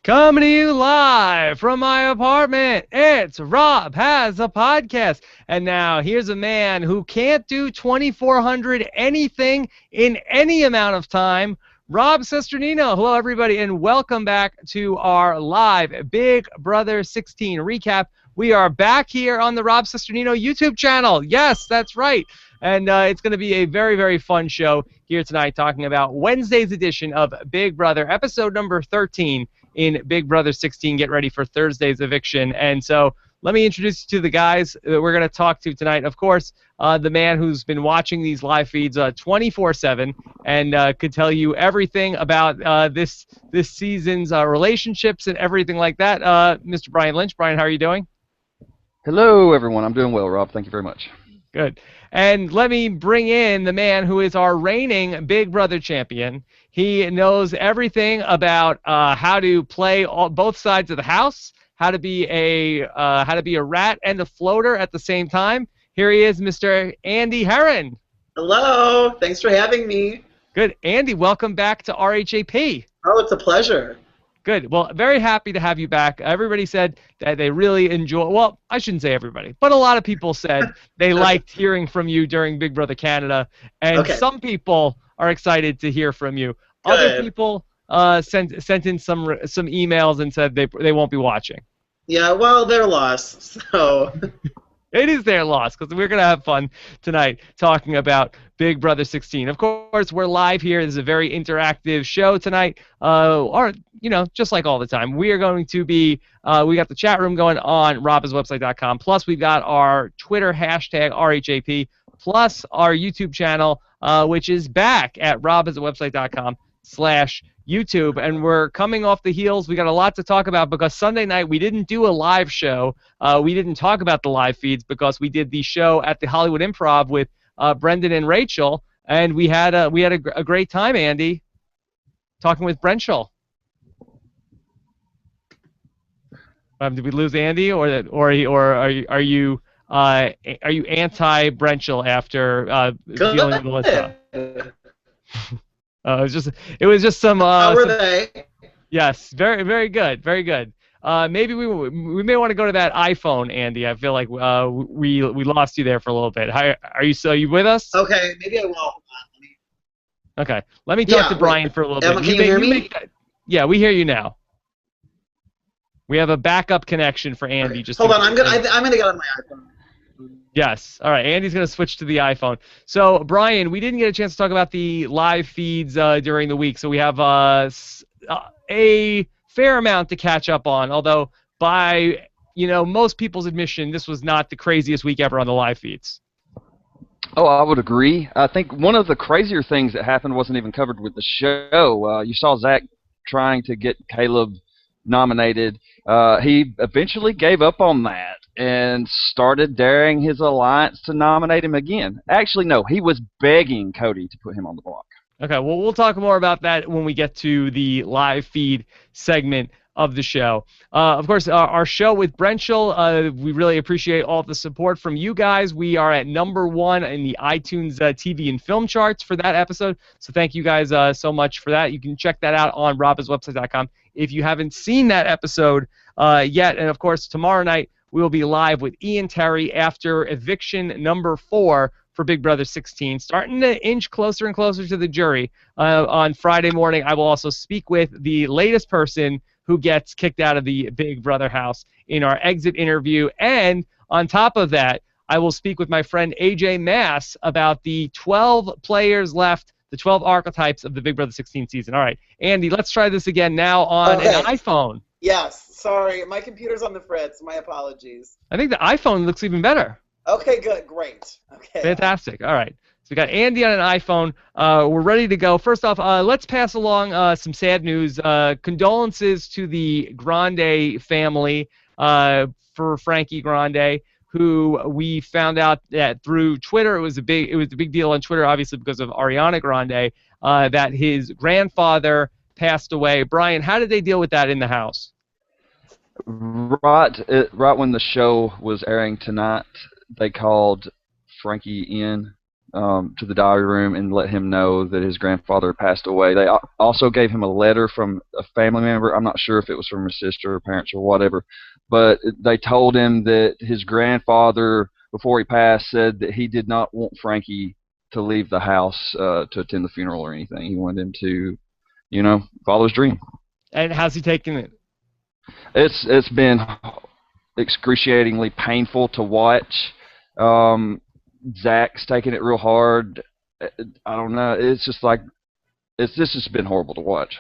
Coming to you live from my apartment, it's Rob Has a Podcast. And now here's a man who can't do 2,400 anything in any amount of time, Rob Cesternino. Hello, everybody, and welcome back to our live Big Brother 16 recap. We are back here on the Rob Cesternino YouTube channel. Yes, that's right. And it's going to be a very, very fun show here tonight talking about Wednesday's edition of Big Brother, episode number 13 in Big Brother 16. Get ready for Thursday's eviction. And so let me introduce you to the guys that we're going to talk to tonight. Of course, the man who's been watching these live feeds 24/7 and could tell you everything about this season's relationships and everything like that. Mr. Brian Lynch. Brian, how are you doing? Hello, everyone. I'm doing well, Rob. Thank you very much. Good. And let me bring in the man who is our reigning Big Brother champion. He knows everything about how to play both sides of the house, how to be a rat and a floater at the same time. Here he is, Mr. Andy Herren. Hello. Thanks for having me. Good. Andy, welcome back to RHAP. Oh, it's a pleasure. Good. Well, very happy to have you back. Everybody said that they really enjoy. Well, I shouldn't say everybody, but a lot of people said they liked hearing from you during Big Brother Canada, and some people are excited to hear from you. Good. Other people sent in some emails and said they won't be watching. Yeah, well, they're lost, so. It is their loss because we're going to have fun tonight talking about Big Brother 16. Of course, we're live here. This is a very interactive show tonight, or, just like all the time. We are going to be, we got the chat room going on robhasawebsite.com, plus we've got our Twitter hashtag RHAP, plus our YouTube channel, which is back at robhasawebsite.com/YouTube, and we're coming off the heels. We got a lot to talk about because Sunday night we didn't do a live show. We didn't talk about the live feeds because we did the show at the Hollywood Improv with Brendan and Rachel, and we had a great time, Andy, talking with Brenchel. Did we lose Andy, or are you anti-Brenchel after dealing with Melissa? It was just some. How were they? Yes, very, very good, very good. Maybe we may want to go to that iPhone, Andy. I feel like we lost you there for a little bit. Are you with us? Okay, maybe I will. Okay, let me talk to Brian for a little bit. Can you hear me? Yeah, we hear you now. We have a backup connection for Andy. Okay. Just hold on. I'm gonna get on my iPhone. Yes. All right. Andy's going to switch to the iPhone. So, Brian, we didn't get a chance to talk about the live feeds during the week, so we have a fair amount to catch up on, although by most people's admission, this was not the craziest week ever on the live feeds. Oh, I would agree. I think one of the crazier things that happened wasn't even covered with the show. You saw Zach trying to get Caleb nominated. He eventually gave up on that and started daring his alliance to nominate him again. Actually, no, he was begging Cody to put him on the block. Okay, well, we'll talk more about that when we get to the live feed segment of the show. Of course, our show with Brenchel, we really appreciate all the support from you guys. We are at #1 in the iTunes TV and film charts for that episode, so thank you guys so much for that. You can check that out on robhasawebsite.com if you haven't seen that episode yet. And, of course, tomorrow night we will be live with Ian Terry after eviction number 4 for Big Brother 16, starting to inch closer and closer to the jury. On Friday morning, I will also speak with the latest person who gets kicked out of the Big Brother house in our exit interview. And on top of that, I will speak with my friend AJ Mass about the 12 players left, the 12 archetypes of the Big Brother 16 season. All right, Andy, let's try this again now on an iPhone. Yes, sorry. My computer's on the fritz. My apologies. I think the iPhone looks even better. Okay, good. Great. Okay. Fantastic. All right. So we got Andy on an iPhone. We're ready to go. First off, let's pass along some sad news. Condolences to the Grande family for Frankie Grande, who we found out that through Twitter. It was a big deal on Twitter, obviously because of Ariana Grande, that his grandfather passed away. Brian, how did they deal with that in the house? Right when the show was airing tonight, they called Frankie in to the diary room and let him know that his grandfather passed away. They also gave him a letter from a family member. I'm not sure if it was from his sister or parents or whatever, but they told him that his grandfather, before he passed, said that he did not want Frankie to leave the house to attend the funeral or anything. He wanted him to, follow his dream. And how's he taking it? It's been excruciatingly painful to watch. Zach's taking it real hard. I don't know. It's just like this has been horrible to watch.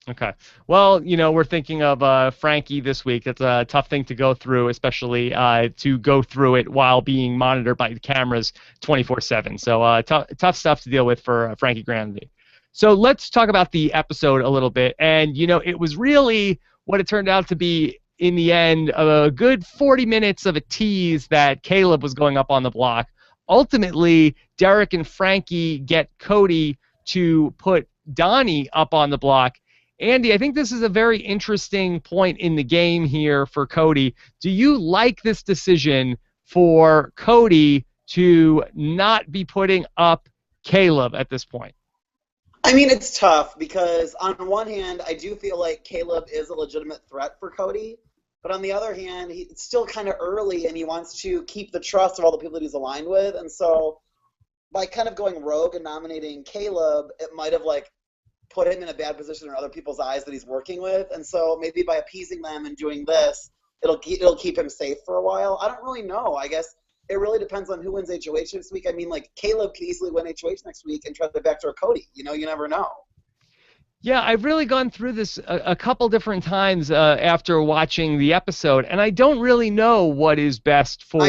Okay. Well, we're thinking of Frankie this week. It's a tough thing to go through, especially to go through it while being monitored by the cameras 24/7. So tough stuff to deal with for Frankie Grandy. So let's talk about the episode a little bit. And, it was really what it turned out to be in the end, a good 40 minutes of a tease that Caleb was going up on the block. Ultimately, Derrick and Frankie get Cody to put Donny up on the block. Andy, I think this is a very interesting point in the game here for Cody. Do you like this decision for Cody to not be putting up Caleb at this point? I mean, it's tough because on one hand, I do feel like Caleb is a legitimate threat for Cody. But on the other hand, it's still kind of early, and he wants to keep the trust of all the people that he's aligned with. And so by kind of going rogue and nominating Caleb, it might have, put him in a bad position in other people's eyes that he's working with. And so maybe by appeasing them and doing this, it'll keep him safe for a while. I don't really know. I guess it really depends on who wins HOH this week. I mean, Caleb could easily win HOH next week and try to backdoor Cody. You never know. Yeah, I've really gone through this a couple different times after watching the episode, and I don't really know what is best for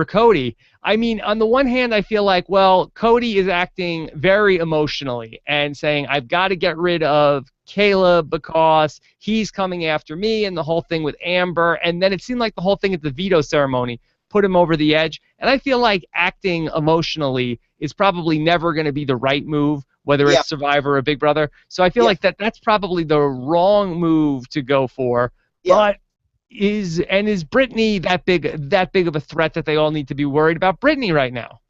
Cody. I mean, on the one hand, I feel like, well, Cody is acting very emotionally and saying, I've got to get rid of Caleb because he's coming after me, and the whole thing with Amber, and then it seemed like the whole thing at the veto ceremony put him over the edge, and I feel like acting emotionally is probably never going to be the right move, whether it's Survivor or Big Brother. So I feel like that's probably the wrong move to go for. Yeah. But is Brittany that big of a threat that they all need to be worried about Brittany right now?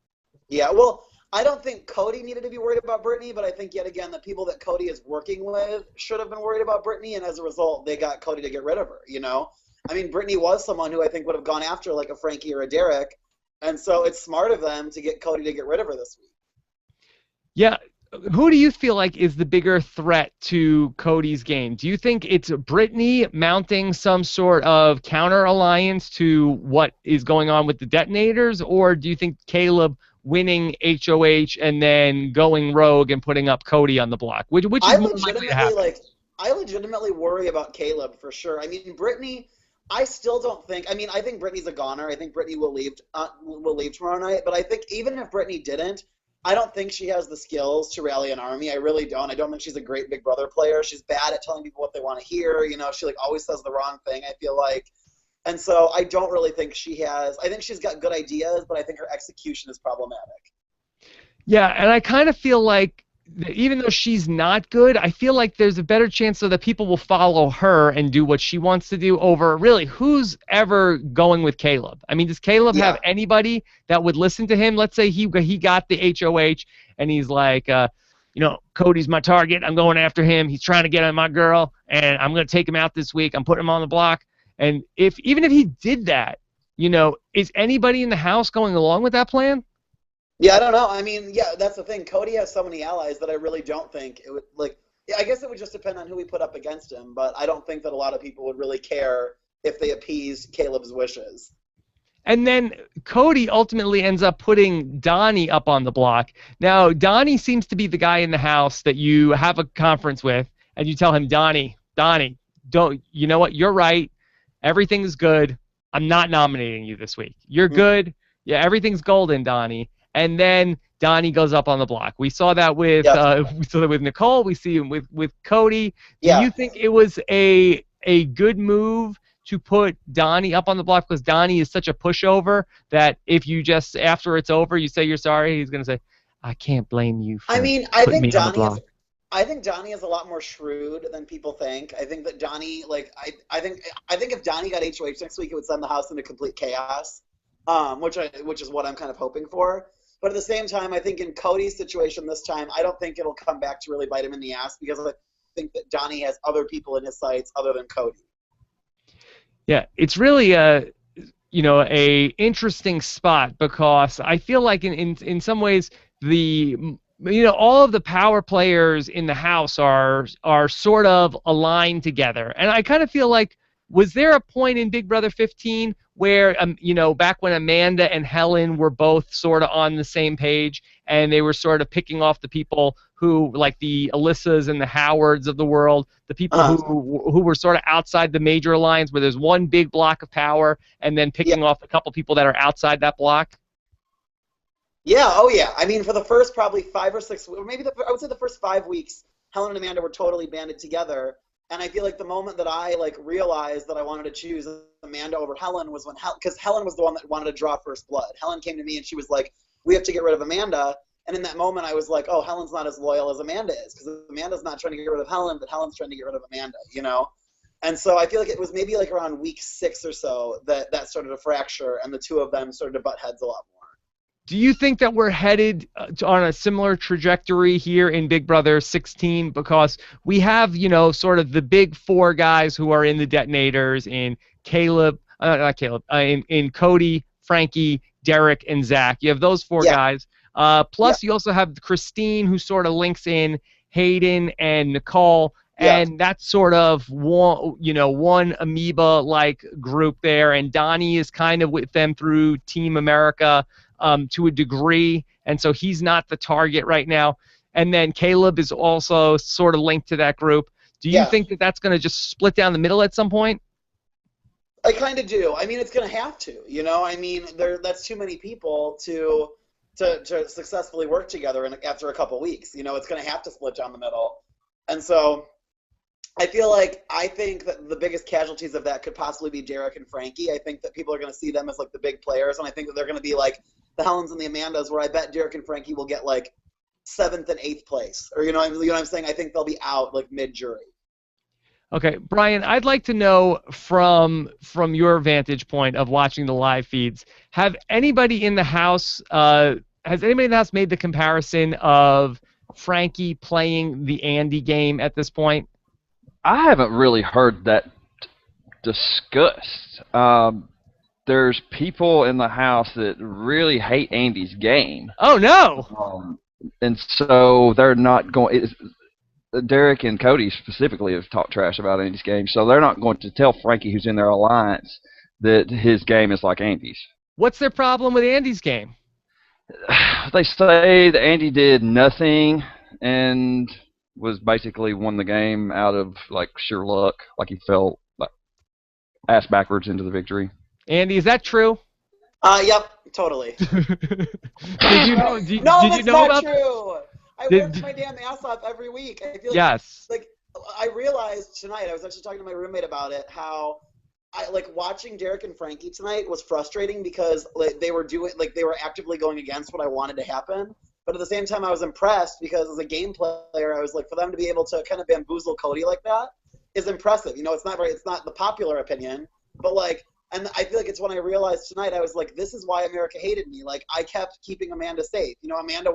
Yeah, well, I don't think Cody needed to be worried about Brittany, but I think yet again the people that Cody is working with should have been worried about Brittany, and as a result they got Cody to get rid of her, I mean, Brittany was someone who I think would have gone after like a Frankie or a Derrick, and so it's smart of them to get Cody to get rid of her this week. Yeah. Who do you feel like is the bigger threat to Cody's game? Do you think it's Brittany mounting some sort of counter alliance to what is going on with the detonators, or do you think Caleb winning HOH and then going rogue and putting up Cody on the block? Which is more likely to happen? I legitimately worry about Caleb for sure. I mean, Brittany, I still don't think. I mean, I think Brittany's a goner. I think Brittany will leave tomorrow night. But I think even if Brittany didn't, I don't think she has the skills to rally an army. I really don't. I don't think she's a great Big Brother player. She's bad at telling people what they want to hear. She always says the wrong thing, I feel like. And so I don't really think she has. I think she's got good ideas, but I think her execution is problematic. Yeah, and I kind of feel like even though she's not good, I feel like there's a better chance so that people will follow her and do what she wants to do over really who's ever going with Caleb. I mean, does Caleb have anybody that would listen to him? Let's say he got the HOH and he's like, Cody's my target. I'm going after him. He's trying to get on my girl, and I'm going to take him out this week. I'm putting him on the block. And even if he did that, is anybody in the house going along with that plan? Yeah, I don't know. I mean, yeah, that's the thing. Cody has so many allies that I really don't think it would, I guess it would just depend on who we put up against him, but I don't think that a lot of people would really care if they appeased Caleb's wishes. And then Cody ultimately ends up putting Donny up on the block. Now, Donny seems to be the guy in the house that you have a conference with, and you tell him, Donny, you know what? You're right. Everything's good. I'm not nominating you this week. You're good. Yeah, everything's golden, Donny. And then Donny goes up on the block. We saw that with Nicole. We see him with Cody. Do you think it was a good move to put Donny up on the block because Donny is such a pushover that if you just after it's over you say you're sorry, he's gonna say, I can't blame you for I think Donny is a lot more shrewd than people think. I think that Donny, I think if Donny got HOH next week, it would send the house into complete chaos, which is what I'm kind of hoping for. But at the same time, I think in Cody's situation this time, I don't think it'll come back to really bite him in the ass because I think that Donny has other people in his sights other than Cody. Yeah, it's really a interesting spot because I feel like in some ways all of the power players in the house are sort of aligned together, and I kind of feel like, was there a point in Big Brother 15 where back when Amanda and Helen were both sort of on the same page and they were sort of picking off the people who, like the Alyssas and the Howards of the world, the people who were sort of outside the major alliance, where there's one big block of power and then picking off a couple people that are outside that block? Yeah, oh yeah. I mean, for the first probably 5 or 6, or maybe I would say the first 5 weeks, Helen and Amanda were totally banded together. And I feel like the moment that I realized that I wanted to choose Amanda over Helen was when because Helen was the one that wanted to draw first blood. Helen came to me and she was like, "We have to get rid of Amanda." And in that moment, I was like, "Oh, Helen's not as loyal as Amanda is, because Amanda's not trying to get rid of Helen, but Helen's trying to get rid of Amanda." And so I feel like it was maybe around week 6 or so that started to fracture, and the two of them started to butt heads a lot more. Do you think that we're headed on a similar trajectory here in Big Brother 16? Because we have, sort of the big 4 guys who are in the detonators in in Cody, Frankie, Derrick, and Zach. You have those 4 guys. Plus, you also have Christine, who sort of links in Hayden and Nicole. And that's sort of one amoeba-like group there. And Donny is kind of with them through Team America. To a degree, and so he's not the target right now. And then Caleb is also sort of linked to that group. Do you think that that's going to just split down the middle at some point? I kind of do. I mean, it's going to have to. I mean, that's too many people to successfully work together after a couple weeks. It's going to have to split down the middle. And so I think that the biggest casualties of that could possibly be Derrick and Frankie. I think that people are going to see them as the big players, and I think that they're going to be the Helens and the Amandas, where I bet Derrick and Frankie will get 7th and 8th place, or you know what I'm saying. I think they'll be out mid-jury. Okay, Brian, I'd like to know from your vantage point of watching the live feeds, has anybody in the house made the comparison of Frankie playing the Andy game at this point? I haven't really heard that discussed. There's people in the house that really hate Andy's game. Oh, no! And so they're not going... Derrick and Cody specifically have talked trash about Andy's game, so they're not going to tell Frankie, who's in their alliance, that his game is like Andy's. What's their problem with Andy's game? They say that Andy did nothing and was basically won the game out of sheer luck, he fell ass backwards into the victory. Andy, is that true? Yep, totally. Did you know? No, did that's you know not about true. I worked my damn ass off every week. I feel I realized tonight, I was actually talking to my roommate about it, how I watching Derrick and Frankie tonight was frustrating because they were actively going against what I wanted to happen. But at the same time, I was impressed because as a game player, I was for them to be able to kind of bamboozle Cody like that is impressive. It's not the popular opinion, but and I feel it's when I realized tonight, I was this is why America hated me. I kept keeping Amanda safe. America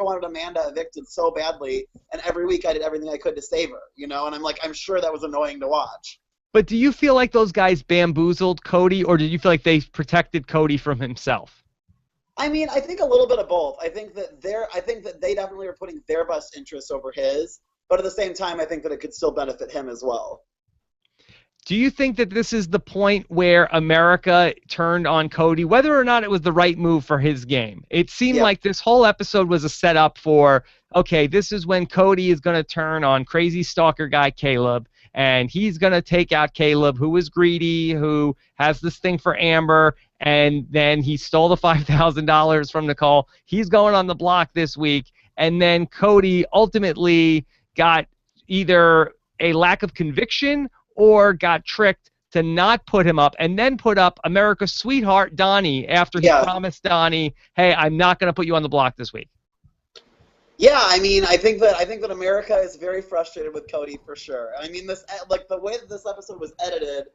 wanted Amanda evicted so badly, and every week I did everything I could to save her. And I'm sure that was annoying to watch. But do you feel like those guys bamboozled Cody, or did you feel like they protected Cody from himself? I mean, I think a little bit of both. I think that they definitely are putting their best interests over his, but at the same time, I think that it could still benefit him as well. Do you think that this is the point where America turned on Cody, whether or not it was the right move for his game? It seemed like this whole episode was a setup for, okay, this is when Cody is going to turn on crazy stalker guy Caleb, and he's going to take out Caleb, who is greedy, who has this thing for Amber, and then he stole the $5,000 from Nicole. He's going on the block this week, and then Cody ultimately got either a lack of conviction or got tricked to not put him up, and then put up America's sweetheart, Donny, after he promised Donny, hey, I'm not going to put you on the block this week. Yeah, I mean, I think that America is very frustrated with Cody for sure. I mean, this the way that this episode was edited,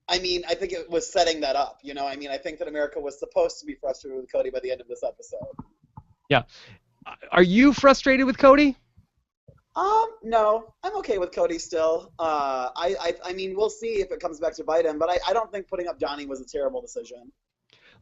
I mean, I think it was setting that up. I mean, I think that America was supposed to be frustrated with Cody by the end of this episode. Yeah. Are you frustrated with Cody? No, I'm okay with Cody still. I mean, we'll see if it comes back to bite him, but I don't think putting up Donny was a terrible decision.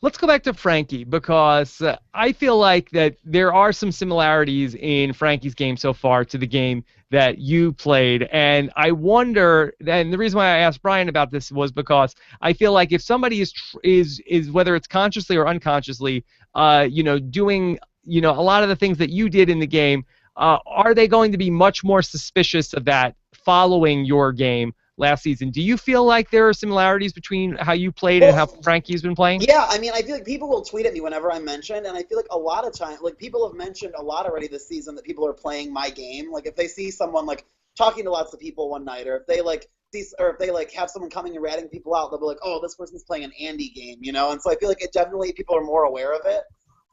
Let's go back to Frankie, because I feel like that there are some similarities in Frankie's game so far to the game that you played, and I wonder, and the reason why I asked Brian about this was because I feel like if somebody is whether it's consciously or unconsciously, doing a lot of the things that you did in the game, are they going to be much more suspicious of that following your game last season? Do you feel like there are similarities between how you played and how Frankie's been playing? Yeah, I mean, I feel like people will tweet at me whenever I'm mentioned, and I feel like a lot of times, like, people have mentioned a lot already this season that people are playing my game. Like, if they see someone, like, talking to lots of people one night, or if they, like, have someone coming and ratting people out, they'll be like, oh, this person's playing an Andy game, And so I feel like people are more aware of it.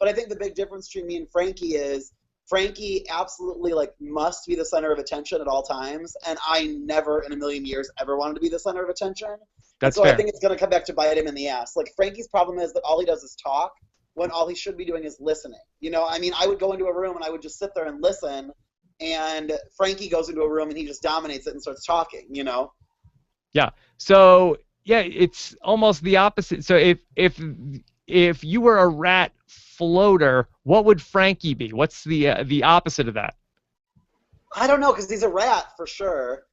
But I think the big difference between me and Frankie is Frankie absolutely, like, must be the center of attention at all times, and I never in a million years ever wanted to be the center of attention. That's so fair. I think it's going to come back to bite him in the ass. Like, Frankie's problem is that all he does is talk when all he should be doing is listening. I mean, I would go into a room and I would just sit there and listen, and Frankie goes into a room and he just dominates it and starts talking, Yeah. So, yeah, it's almost the opposite. So if you were a rat floater, what would Frankie be? What's the opposite of that? I don't know, because he's a rat for sure,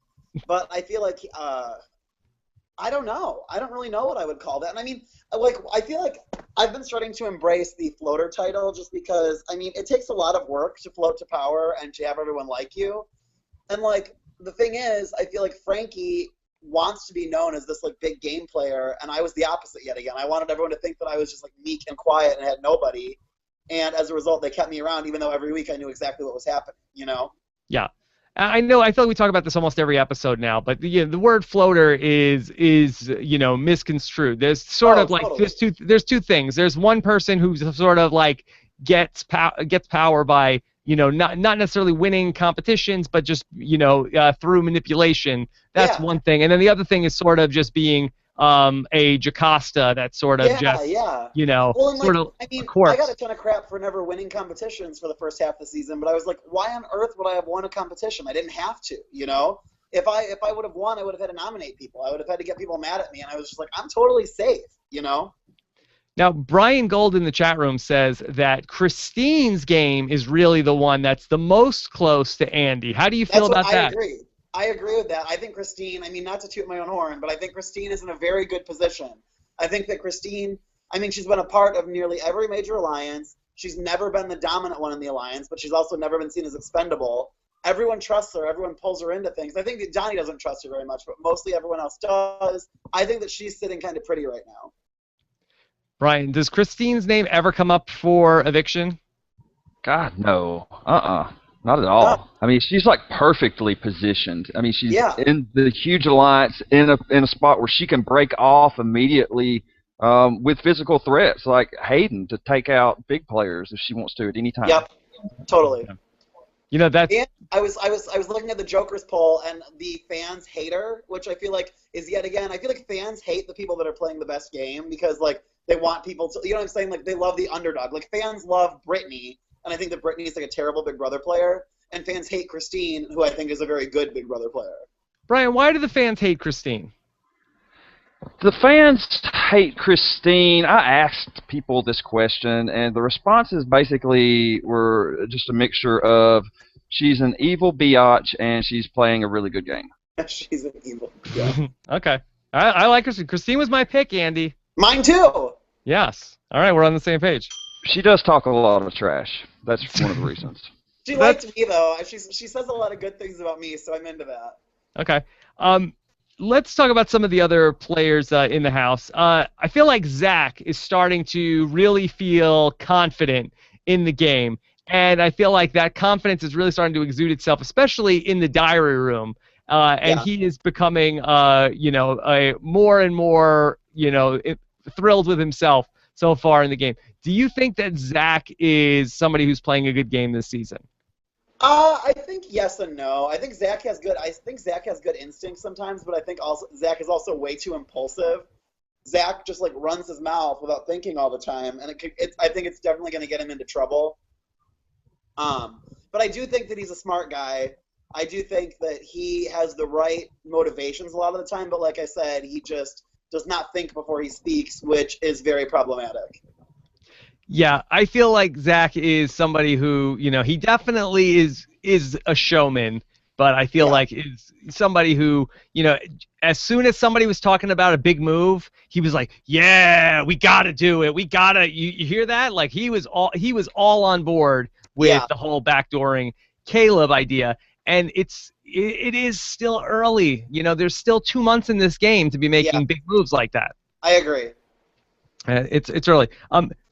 but I feel like I don't know. I don't really know what I would call that. And I mean, like, I feel like I've been starting to embrace the floater title just because, I mean, it takes a lot of work to float to power and to have everyone like you. And, like, the thing is, I feel like Frankie wants to be known as this, like, big game player, and I was the opposite yet again. I wanted everyone to think that I was just, like, meek and quiet and had nobody. And as a result, they kept me around, even though every week I knew exactly what was happening, Yeah. I know. I feel like we talk about this almost every episode now, but the word floater is misconstrued. There's sort of like totally. there's two things. There's one person who's sort of like gets power by not necessarily winning competitions, but just through manipulation. That's one thing, and then the other thing is sort of just being a Jocasta that sort of well, sort of I mean, corpse. I got a ton of crap for never winning competitions for the first half of the season, but I was like, why on earth would I have won a competition? I didn't have to, If I would have won, I would have had to nominate people. I would have had to get people mad at me, and I was just like, I'm totally safe, Now, Brian Gold in the chat room says that Christine's game is really the one that's the most close to Andy. How do you feel about that? I agree with that. I think Christine, I mean, not to toot my own horn, but I think Christine is in a very good position. I think that Christine, I mean, she's been a part of nearly every major alliance. She's never been the dominant one in the alliance, but she's also never been seen as expendable. Everyone trusts her. Everyone pulls her into things. I think that Donny doesn't trust her very much, but mostly everyone else does. I think that she's sitting kind of pretty right now. Brian, does Christine's name ever come up for eviction? God, no. Not at all. I mean, she's like perfectly positioned. I mean, she's in the huge alliance in a spot where she can break off immediately with physical threats like Hayden to take out big players if she wants to at any time. Yep, totally. That's. And I was looking at the Joker's poll, and the fans hate her, which I feel like is yet again. I feel like fans hate the people that are playing the best game because like they want people to, what I'm saying? Like they love the underdog. Like fans love Brittany. And I think that Brittany is like a terrible Big Brother player, and fans hate Christine, who I think is a very good Big Brother player. Brian, why do the fans hate Christine? The fans hate Christine. I asked people this question, and the responses basically were just a mixture of she's an evil biatch and she's playing a really good game. She's an evil biatch. Okay. I like Christine. Christine was my pick, Andy. Mine too. Yes. All right, we're on the same page. She does talk a lot of trash. That's one of the reasons. She liked me, though. She says a lot of good things about me, so I'm into that. Okay. Let's talk about some of the other players in the house. I feel like Zach is starting to really feel confident in the game, and I feel like that confidence is really starting to exude itself, especially in the diary room. And he is becoming, a more and more, thrilled with himself so far in the game. Do you think that Zach is somebody who's playing a good game this season? I think yes and no. I think Zach has good. I think Zach has good instincts sometimes, but I think also Zach is also way too impulsive. Zach just like runs his mouth without thinking all the time, and I think it's definitely going to get him into trouble. But I do think that he's a smart guy. I do think that he has the right motivations a lot of the time, but like I said, he just does not think before he speaks, which is very problematic. Yeah, I feel like Zach is somebody who, he definitely is a showman, but I feel like is somebody who, as soon as somebody was talking about a big move, he was like, "Yeah, we got to do it. We got to." You hear that? Like he was all on board with the whole backdooring Caleb idea, and it is still early. There's still 2 months in this game to be making big moves like that. I agree. It's early.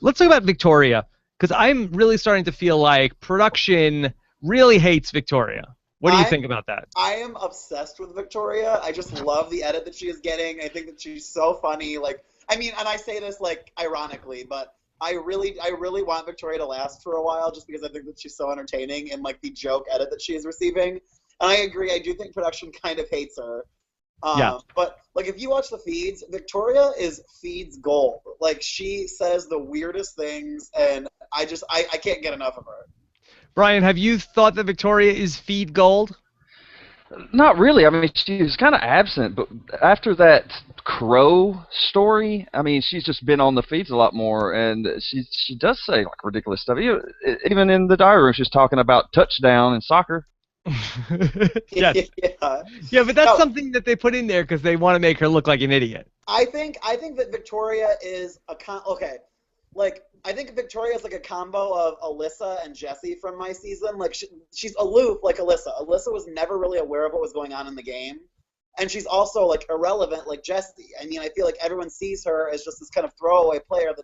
Let's talk about Victoria, because I'm really starting to feel like production really hates Victoria. What do you think about that? I am obsessed with Victoria. I just love the edit that she is getting. I think that she's so funny. Like, I mean, and I say this like ironically, but I really want Victoria to last for a while, just because I think that she's so entertaining and like the joke edit that she is receiving. And I agree. I do think production kind of hates her. But like if you watch the feeds, Victoria is feeds gold. Like she says the weirdest things, and I can't get enough of her. Brian, have you thought that Victoria is feed gold? Not really. I mean, she was kind of absent, but after that Crow story, I mean, she's just been on the feeds a lot more, and she does say like ridiculous stuff. Even in the diary room, she's talking about touchdown in soccer. Yes. Yeah, but that's something that they put in there because they want to make her look like an idiot. I think that Victoria is I think Victoria is like a combo of Alyssa and Jessie from my season. Like she's aloof like Alyssa. Alyssa was never really aware of what was going on in the game, and she's also like irrelevant like Jessie. I mean, I feel like everyone sees her as just this kind of throwaway player that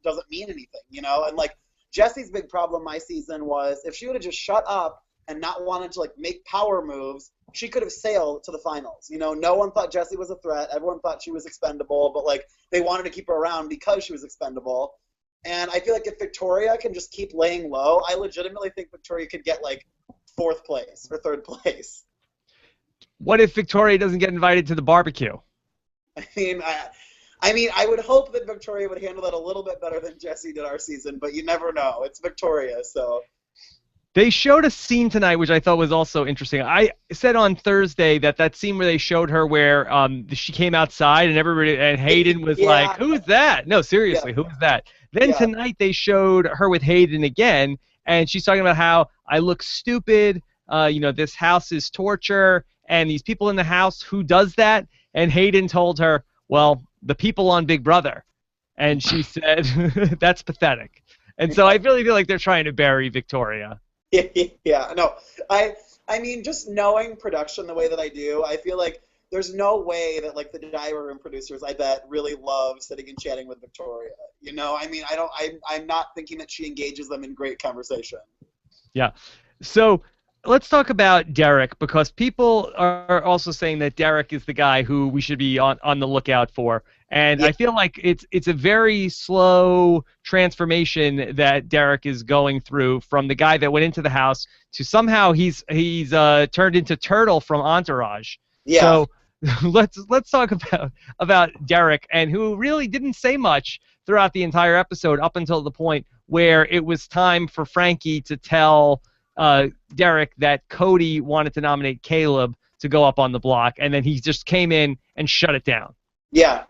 doesn't mean anything, And like Jessie's big problem my season was if she would have just shut up and not wanted to like make power moves, she could have sailed to the finals. No one thought Jessie was a threat. Everyone thought she was expendable, but like they wanted to keep her around because she was expendable. And I feel like if Victoria can just keep laying low, I legitimately think Victoria could get like 4th place or 3rd place. What if Victoria doesn't get invited to the barbecue? I mean, I would hope that Victoria would handle that a little bit better than Jessie did our season, but you never know. It's Victoria, so. They showed a scene tonight, which I thought was also interesting. I said on Thursday that scene where they showed her where she came outside and Hayden was like, "Who's that?" No, seriously, who is that? Then tonight they showed her with Hayden again, and she's talking about how I look stupid. This house is torture, and these people in the house, who does that? And Hayden told her, "Well, the people on Big Brother," and she said, "That's pathetic." And so I really feel like they're trying to bury Victoria. Yeah, no, I mean, just knowing production the way that I do, I feel like there's no way that like the diary room producers, I bet, really love sitting and chatting with Victoria. I mean, I'm not thinking that she engages them in great conversation. Yeah. So let's talk about Derrick, because people are also saying that Derrick is the guy who we should be on the lookout for. And I feel like it's a very slow transformation that Derrick is going through from the guy that went into the house to somehow he's turned into Turtle from Entourage. Yeah. So let's talk about Derrick, and who really didn't say much throughout the entire episode up until the point where it was time for Frankie to tell Derrick that Cody wanted to nominate Caleb to go up on the block, and then he just came in and shut it down. Yeah.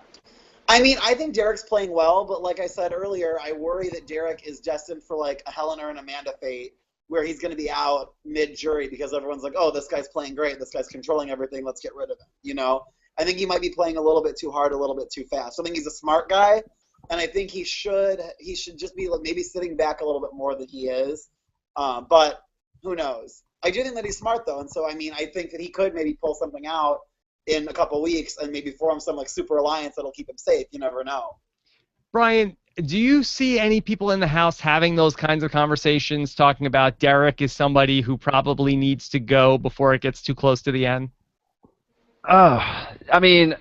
I mean, I think Derrick's playing well, but like I said earlier, I worry that Derrick is destined for like a Helena and Amanda fate, where he's going to be out mid-jury because everyone's like, oh, this guy's playing great, this guy's controlling everything, let's get rid of him, I think he might be playing a little bit too hard, a little bit too fast. I think he's a smart guy, and I think he should just be like maybe sitting back a little bit more than he is, but who knows? I do think that he's smart, though, and so, I mean, I think that he could maybe pull something out in a couple weeks and maybe form some like super alliance that'll keep him safe. You never know. Brian, do you see any people in the house having those kinds of conversations, talking about Derrick is somebody who probably needs to go before it gets too close to the end? I mean,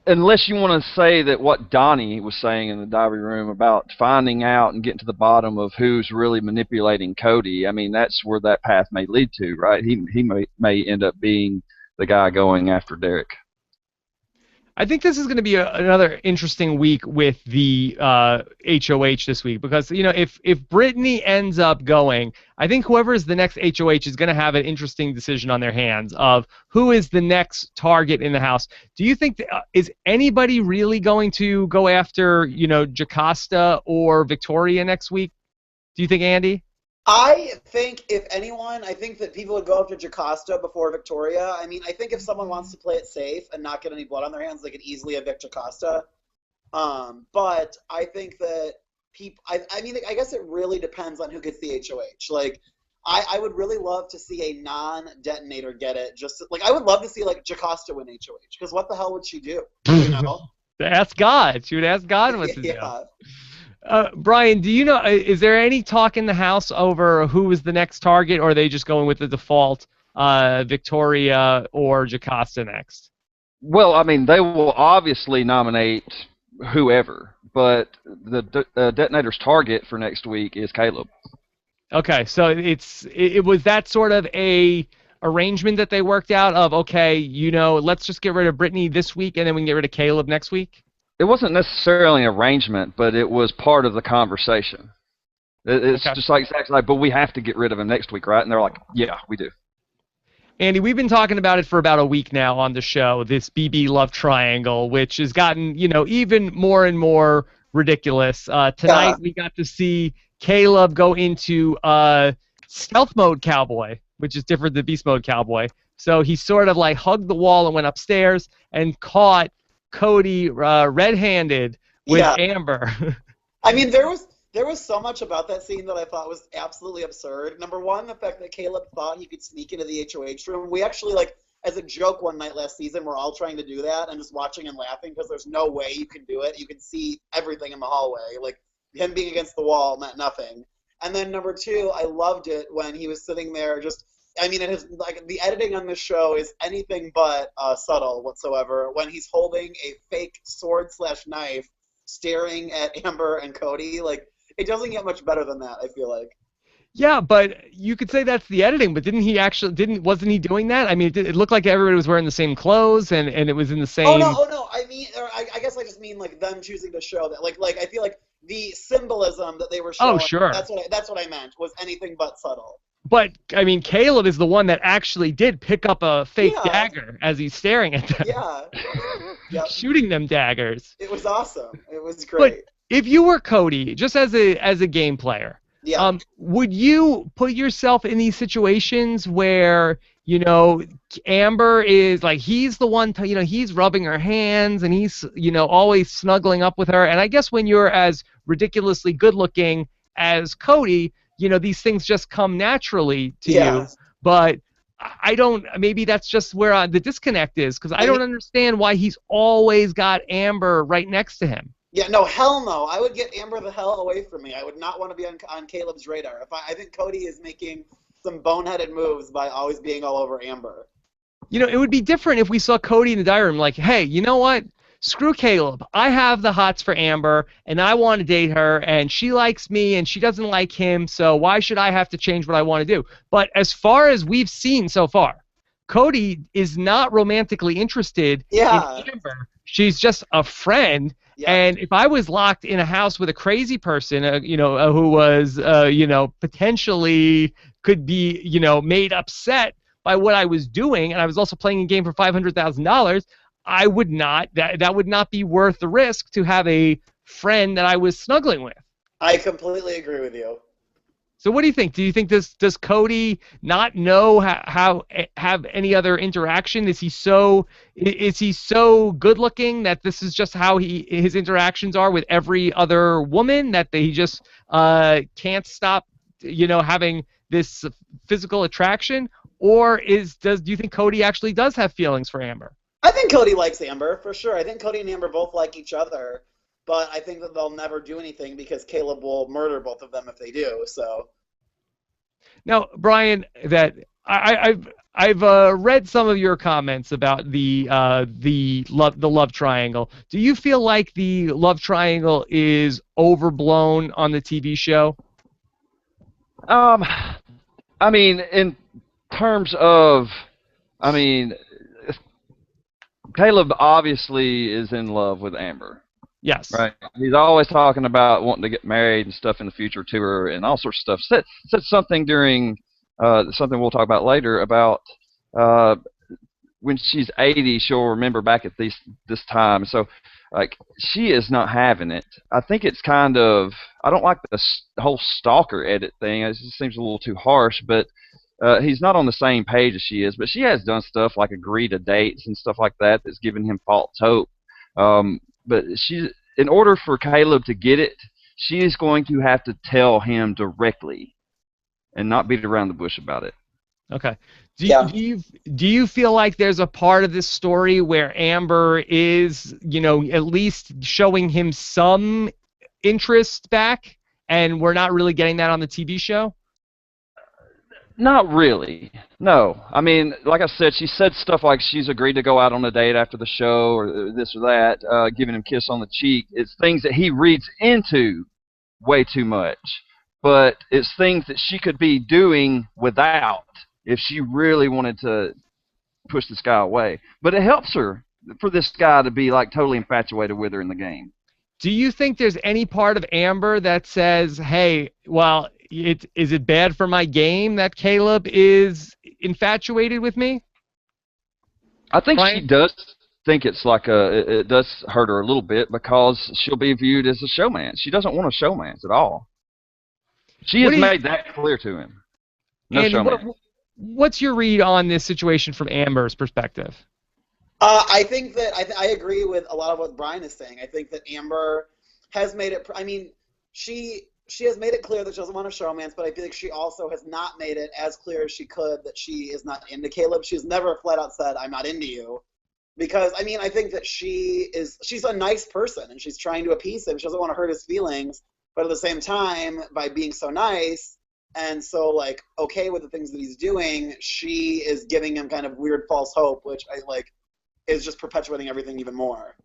unless you want to say that what Donny was saying in the diary room about finding out and getting to the bottom of who's really manipulating Cody, I mean, that's where that path may lead to, right? He may end up being the guy going after Derrick. I think this is going to be another interesting week with the HOH this week because, you know, if Brittany ends up going, I think whoever is the next HOH is going to have an interesting decision on their hands of who is the next target in the house. Do you think, is anybody really going to go after, you know, Jocasta or Victoria next week? Do you think, Andy? I think, if anyone, I think that people would go after Jocasta before Victoria. I mean, I think if someone wants to play it safe and not get any blood on their hands, they could easily evict Jocasta. But I think that people, I mean, I guess it really depends on who gets the HOH. Like, I would really love to see a non-detonator get it. I would love to see, like, Jocasta win HOH, because what the hell would she do? You know? Ask God. She would ask God what to do. Brian, do you know, is there any talk in the house over who is the next target, or are they just going with the default Victoria or Jocasta next? Well, I mean, they will obviously nominate whoever, but the detonator's target for next week is Caleb. Okay, so it was that sort of a arrangement that they worked out of, okay, you know, let's just get rid of Brittany this week and then we can get rid of Caleb next week? It wasn't necessarily an arrangement, but it was part of the conversation. It's Okay. just like Zach's like, but we have to get rid of him next week, right? And they're like, yeah, we do. Andy, we've been talking about it for about a week now on the show, this BB love triangle, which has gotten, you know, even more and more ridiculous. Tonight we got to see Caleb go into stealth mode cowboy, which is different than beast mode cowboy. So he sort of like hugged the wall and went upstairs and caught Cody red-handed with Amber. I mean, there was so much about that scene that I thought was absolutely absurd. Number one, the fact that Caleb thought he could sneak into the HOH room. We actually, like, as a joke one night last season, we're all trying to do that and just watching and laughing because there's no way you can do it. You can see everything in the hallway. Like, him being against the wall meant nothing. And then number two, I loved it when he was sitting there just, I mean, like, the editing on this show is anything but subtle whatsoever. When he's holding a fake sword/knife, staring at Amber and Cody, like, it doesn't get much better than that, I feel like. Yeah, but you could say that's the editing, but wasn't he doing that? I mean, it looked like everybody was wearing the same clothes and it was in the same. Oh no, I mean, I guess I just mean, like, them choosing to show that, like I feel like the symbolism that they were showing. Oh, sure. That's what I meant, was anything but subtle. But, I mean, Caleb is the one that actually did pick up a fake dagger as he's staring at them. Yeah. Shooting them daggers. It was awesome. It was great. But if you were Cody, just as a game player, would you put yourself in these situations where, you know, Amber is like, he's the one, you know, he's rubbing her hands and he's, you know, always snuggling up with her. And I guess when you're as ridiculously good looking as Cody, you know, these things just come naturally to you. But I don't, maybe that's just where the disconnect is, because I don't understand why he's always got Amber right next to him. Yeah, no, hell no. I would get Amber the hell away from me. I would not want to be on Caleb's radar. I think Cody is making some boneheaded moves by always being all over Amber. You know, it would be different if we saw Cody in the diary room like, hey, you know what? Screw Caleb. I have the hots for Amber, and I want to date her, and she likes me, and she doesn't like him, so why should I have to change what I want to do? But as far as we've seen so far, Cody is not romantically interested in Amber. She's just a friend. And if I was locked in a house with a crazy person, you know, who was, you know, potentially could be, you know, made upset by what I was doing, and I was also playing a game for $500,000, I would not. That would not be worth the risk to have a friend that I was snuggling with. I completely agree with you. So what do you think? Do you think does Cody not know how have any other interaction? Is he so good looking that this is just how his interactions are with every other woman, that he just can't stop, you know, having this physical attraction? Or do you think Cody actually does have feelings for Amber? I think Cody likes Amber, for sure. I think Cody and Amber both like each other, but I think that they'll never do anything because Caleb will murder both of them if they do, so. Now, Brian, that I've read some of your comments about the love triangle. Do you feel like the love triangle is overblown on the TV show? Um, I mean, in terms of, I mean, Caleb obviously is in love with Amber. Yes. Right. He's always talking about wanting to get married and stuff in the future to her and all sorts of stuff. Said something during something we'll talk about later about uh, when she's 80, she'll remember back at this time. So, like, she is not having it. I think it's kind of, I don't like the whole stalker edit thing. It just seems a little too harsh, but he's not on the same page as she is. But she has done stuff like agree to dates and stuff like that that's given him false hope. But in order for Caleb to get it, she is going to have to tell him directly and not beat around the bush about it. Okay. Do you feel like there's a part of this story where Amber is, at least showing him some interest back, and we're not really getting that on the TV show? Not really. No. I mean, like I said, she said stuff like she's agreed to go out on a date after the show or this or that, giving him a kiss on the cheek. It's things that he reads into way too much. But it's things that she could be doing without if she really wanted to push this guy away. But it helps her for this guy to be like totally infatuated with her in the game. Do you think there's any part of Amber that says, hey, well, is it bad for my game that Caleb is infatuated with me? I think she does think it's like it does hurt her a little bit because she'll be viewed as a showman. She doesn't want a showman at all. She has made that clear to him. No showman. What's your read on this situation from Amber's perspective? I think that I agree with a lot of what Brian is saying. I think that Amber has made it. I mean, she has made it clear that she doesn't want a showmance, but I feel like she also has not made it as clear as she could that she is not into Caleb. She's never flat out said, "I'm not into you," because I mean, I think that she's a nice person and she's trying to appease him. She doesn't want to hurt his feelings, but at the same time, by being so nice and so like okay with the things that he's doing, she is giving him kind of weird false hope, which I like. Is just perpetuating everything even more.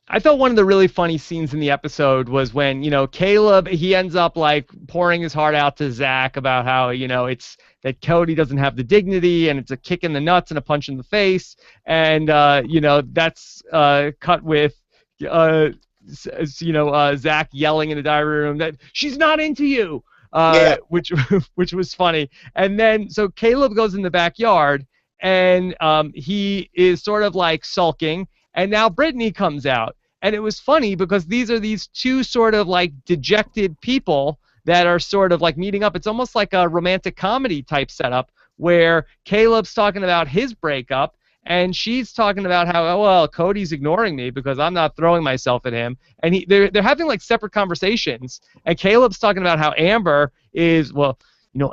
I thought one of the really funny scenes in the episode was when, Caleb, he ends up like pouring his heart out to Zach about how, it's that Cody doesn't have the dignity and it's a kick in the nuts and a punch in the face. And, that's cut with, Zach yelling in the diary room that she's not into you, which was funny. And then, so Caleb goes in the backyard and he is sort of like sulking, and now Brittany comes out. And it was funny because these are these two sort of like dejected people that are sort of like meeting up. It's almost like a romantic comedy type setup where Caleb's talking about his breakup and she's talking about how, oh, well, Cody's ignoring me because I'm not throwing myself at him. And they're having like separate conversations, and Caleb's talking about how Amber is, well,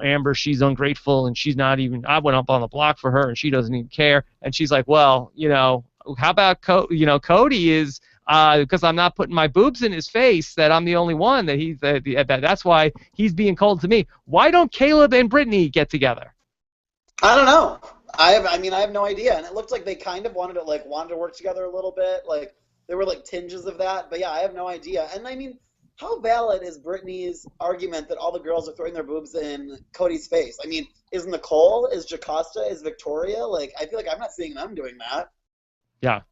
Amber, she's ungrateful, and she's not even, I went up on the block for her, and she doesn't even care. And she's like, well, how about, Cody is, because I'm not putting my boobs in his face, that I'm the only one, that's why he's being cold to me. Why don't Caleb and Brittany get together? I don't know. I have no idea. And it looked like they kind of wanted to work together a little bit. Like, there were, like, tinges of that. But, yeah, I have no idea. And, I mean, how valid is Brittany's argument that all the girls are throwing their boobs in Cody's face? I mean, is Nicole, is Jocasta, is Victoria? Like, I feel like I'm not seeing them doing that. Yeah.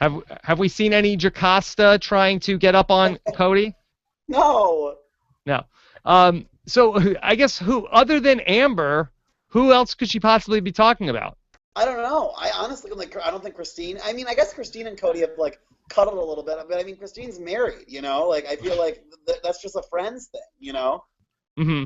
Have we seen any Jocasta trying to get up on Cody? No. No. So I guess other than Amber, who else could she possibly be talking about? I don't know. I honestly, I don't think Christine. I mean, I guess Christine and Cody have cuddled a little bit, but I mean, Christine's married. I feel like that's just a friends thing. Mm-hmm.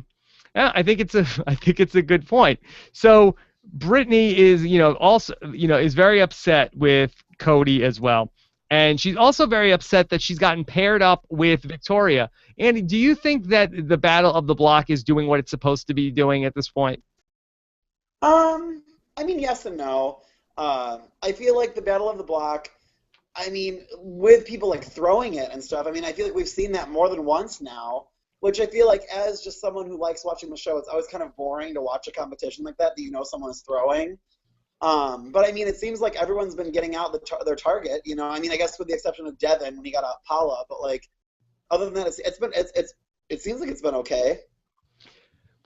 Yeah, I think it's a good point. So Brittany is, also, is very upset with Cody as well, and she's also very upset that she's gotten paired up with Victoria. Andy, do you think that the Battle of the Block is doing what it's supposed to be doing at this point? I mean, yes and no. I feel like the Battle of the Block, I mean, with people throwing it and stuff, I mean, I feel like we've seen that more than once now. which I feel like as just someone who likes watching the show, it's always kind of boring to watch a competition like that you know someone is throwing. But I mean, it seems like everyone's been getting out their target. You know, I mean, I guess with the exception of Devin when he got out Paula, but like other than that, it seems like it's been okay.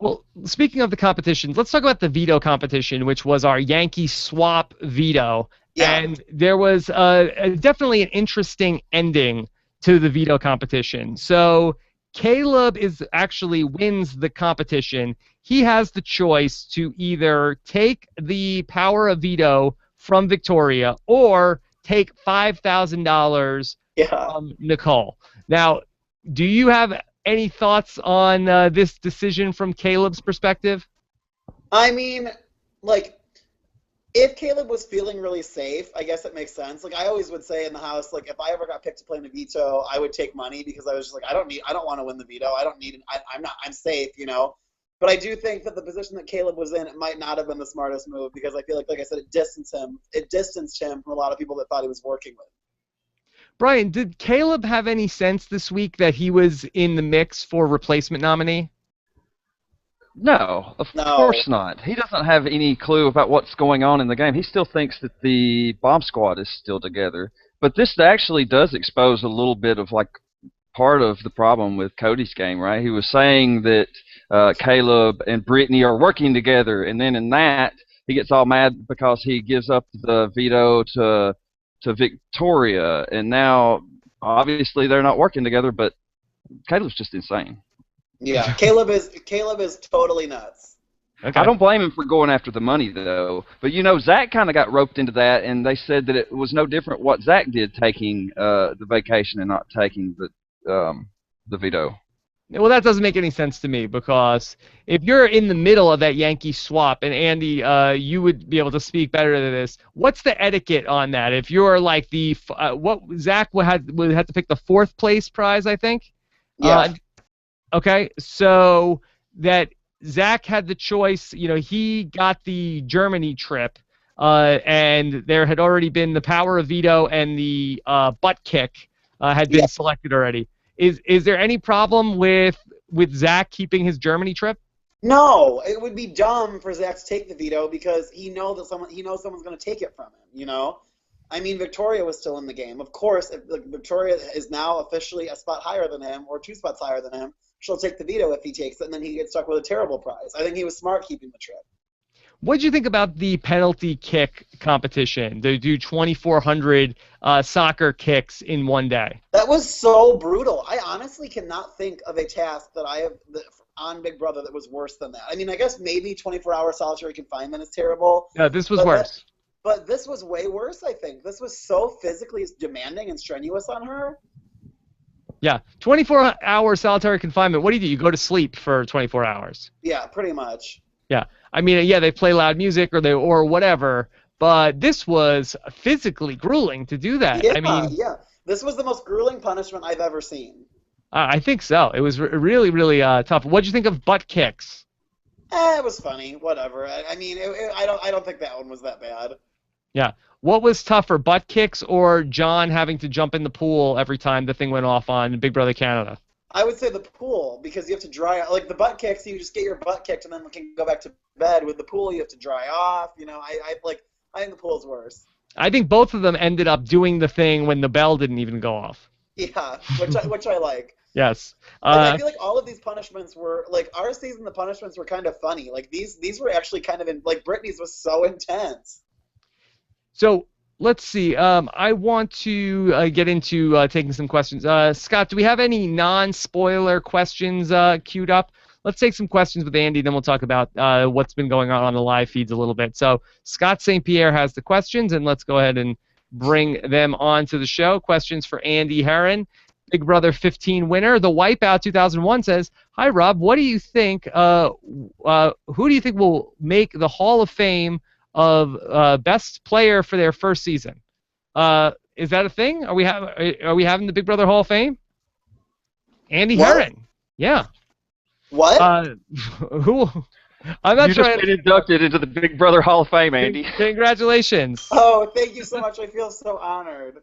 Well, speaking of the competitions, let's talk about the veto competition, which was our Yankee swap veto. Yeah. And there was definitely an interesting ending to the veto competition. So Caleb actually wins the competition. He has the choice to either take the power of veto from Victoria or take $5,000 from Nicole. Now, do you have any thoughts on this decision from Caleb's perspective? I mean, like, if Caleb was feeling really safe, I guess it makes sense. Like, I always would say in the house, like, if I ever got picked to play in a veto, I would take money because I was just like, I don't want to win the veto. I don't need it. I'm safe, you know? But I do think that the position that Caleb was in, it might not have been the smartest move because I feel like I said, it distanced him from a lot of people that thought he was working with. Brian, did Caleb have any sense this week that he was in the mix for replacement nominee? No, of course not. He doesn't have any clue about what's going on in the game. He still thinks that the bomb squad is still together. But this actually does expose a little bit of like part of the problem with Cody's game, right? He was saying that Caleb and Brittany are working together, and then in that he gets all mad because he gives up the veto to Victoria, and now obviously they're not working together. But Caleb's just insane. Yeah, Caleb is totally nuts. Okay. I don't blame him for going after the money, though. But, you know, Zach kind of got roped into that, and they said that it was no different what Zach did taking the vacation and not taking the veto. Well, that doesn't make any sense to me because if you're in the middle of that Yankee swap, and Andy, you would be able to speak better to this, what's the etiquette on that? If you're like what Zach would have to pick the 4th place prize, I think? Yeah. Okay, so that Zach had the choice, you know, he got the Germany trip, and there had already been the power of veto and the butt kick had been selected already. Is there any problem with Zach keeping his Germany trip? No, it would be dumb for Zach to take the veto because he knows someone's going to take it from him, you know? I mean, Victoria was still in the game. Of course, if Victoria is now officially a spot higher than him or 2 spots higher than him, she'll take the veto if he takes it, and then he gets stuck with a terrible prize. I think he was smart keeping the trip. What did you think about the penalty kick competition? They do 2,400 soccer kicks in one day. That was so brutal. I honestly cannot think of a task that I have on Big Brother that was worse than that. I mean, I guess maybe 24-hour solitary confinement is terrible. No, this was worse. But this was way worse, I think. This was so physically demanding and strenuous on her. Yeah, 24-hour solitary confinement. What do? You go to sleep for 24 hours. Yeah, pretty much. Yeah, I mean, yeah, they play loud music or whatever, but this was physically grueling to do that. Yeah, I mean, yeah, this was the most grueling punishment I've ever seen. I think so. It was really, really tough. What did you think of butt kicks? It was funny. Whatever. I mean, I don't think that one was that bad. Yeah. What was tougher, butt kicks or John having to jump in the pool every time the thing went off on Big Brother Canada? I would say the pool because you have to dry out. Like the butt kicks, you just get your butt kicked and then can go back to bed. With the pool, you have to dry off. You know, I think the pool's worse. I think both of them ended up doing the thing when the bell didn't even go off. Yeah, which I like. Yes. I feel like all of these punishments were like our season. The punishments were kind of funny. Like these were actually kind of like Brittany's was so intense. So let's see. I want to get into taking some questions. Scott, do we have any non-spoiler questions queued up? Let's take some questions with Andy, then we'll talk about what's been going on the live feeds a little bit. So Scott St. Pierre has the questions, and let's go ahead and bring them on to the show. Questions for Andy Herren, Big Brother 15 winner. The Wipeout 2001 says, "Hi Rob, what do you think? Who do you think will make the Hall of Fame of best player for their first season?" Is that a thing? Are we having the Big Brother Hall of Fame? Andy Herren. Yeah. What? Who? I'm not sure. You just been inducted into the Big Brother Hall of Fame, Andy. Congratulations. Oh, thank you so much. I feel so honored.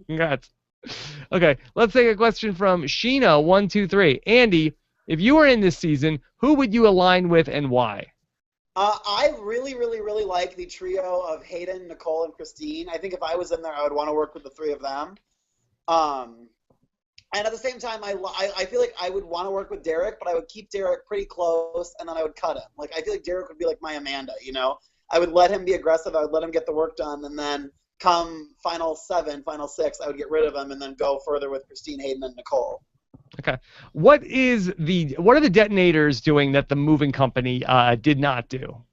Congrats. Okay, let's take a question from Sheena123. Andy, if you were in this season, who would you align with and why? I really, really, really like the trio of Hayden, Nicole, and Christine. I think if I was in there, I would want to work with the three of them. And at the same time, I feel like I would want to work with Derrick, but I would keep Derrick pretty close, and then I would cut him. Like, I feel like Derrick would be like my Amanda, you know? I would let him be aggressive. I would let him get the work done, and then come final 7, final 6, I would get rid of him and then go further with Christine, Hayden, and Nicole. Okay. What are the detonators doing that the moving company did not do?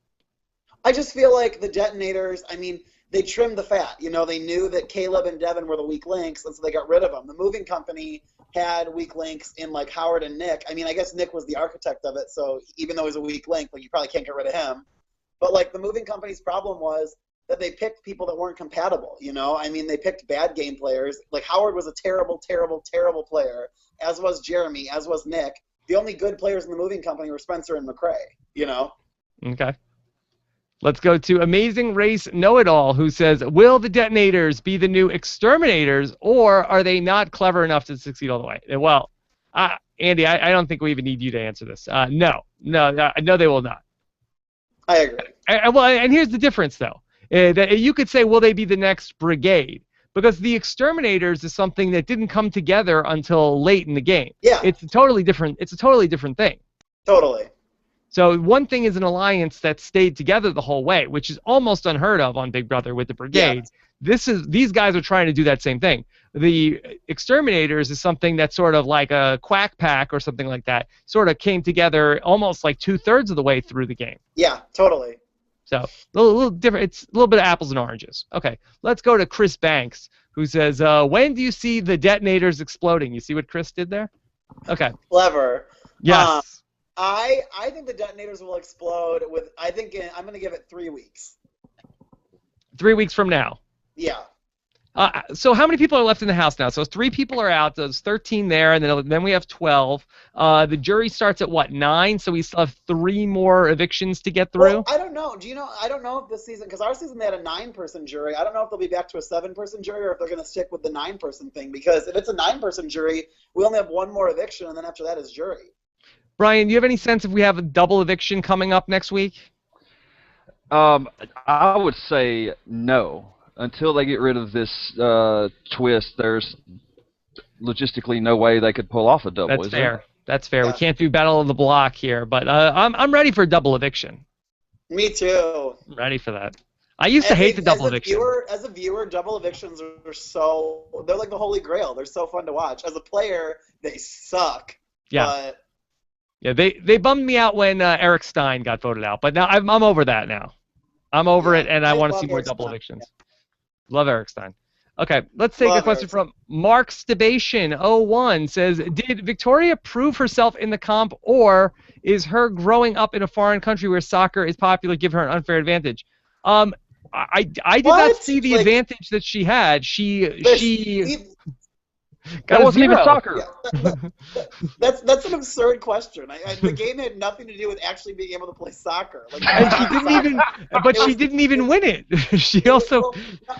I just feel like the detonators, I mean, they trimmed the fat. You know, they knew that Caleb and Devin were the weak links, and so they got rid of them. The moving company had weak links in, like, Howard and Nick. I mean, I guess Nick was the architect of it, so even though he's a weak link, like, you probably can't get rid of him. But, like, the moving company's problem was that they picked people that weren't compatible, you know? I mean, they picked bad game players. Like, Howard was a terrible, terrible, terrible player, as was Jeremy, as was Nick. The only good players in the moving company were Spencer and McCrae, you know? Okay. Let's go to Amazing Race Know-It-All, who says, will the detonators be the new exterminators, or are they not clever enough to succeed all the way? Well, Andy, I don't think we even need you to answer this. No, they will not. I agree. And here's the difference, though. That you could say, will they be the next brigade? Because the exterminators is something that didn't come together until late in the game. Yeah. It's a totally different thing. Totally. So one thing is an alliance that stayed together the whole way, which is almost unheard of on Big Brother with the brigade. Yeah. These guys are trying to do that same thing. The exterminators is something that's sort of like a quack pack or something like that. Sort of came together almost like 2/3 of the way through the game. Yeah, totally. So a little different. It's a little bit of apples and oranges. Okay, let's go to Chris Banks, who says, when do you see the detonators exploding? You see what Chris did there? Okay. Clever. Yes. I think the detonators will explode with, I'm going to give it 3 weeks. 3 weeks from now? Yeah. So how many people are left in the house now? So 3 people are out. There's 13 there, and then we have 12. The jury starts at, what, 9? So we still have 3 more evictions to get through? Well, I don't know. I don't know if this season, because our season they had a 9-person jury. I don't know if they'll be back to a 7-person jury or if they're going to stick with the 9-person thing. Because if it's a 9-person jury, we only have 1 more eviction, and then after that is jury. Brian, do you have any sense if we have a double eviction coming up next week? I would say no. Until they get rid of this twist, there's logistically no way they could pull off a double. That's fair. That's fair. Yeah. We can't do Battle of the Block here, but I'm ready for a double eviction. Me too. I'm ready for that. I used to hate the double eviction. As a viewer, double evictions they're like the holy grail. They're so fun to watch. As a player, they suck. Yeah. But yeah, they bummed me out when Eric Stein got voted out, but now I'm over that now. I'm over it, and I want to see more double evictions. Love Eric Stein. Okay, let's take a question from Mark Stabation 01 says, did Victoria prove herself in the comp, or is her growing up in a foreign country where soccer is popular give her an unfair advantage? I did not see the advantage that she had. That wasn't even soccer. Yeah, that's an absurd question. The game had nothing to do with actually being able to play soccer. Like, she didn't even win it. She also. Well,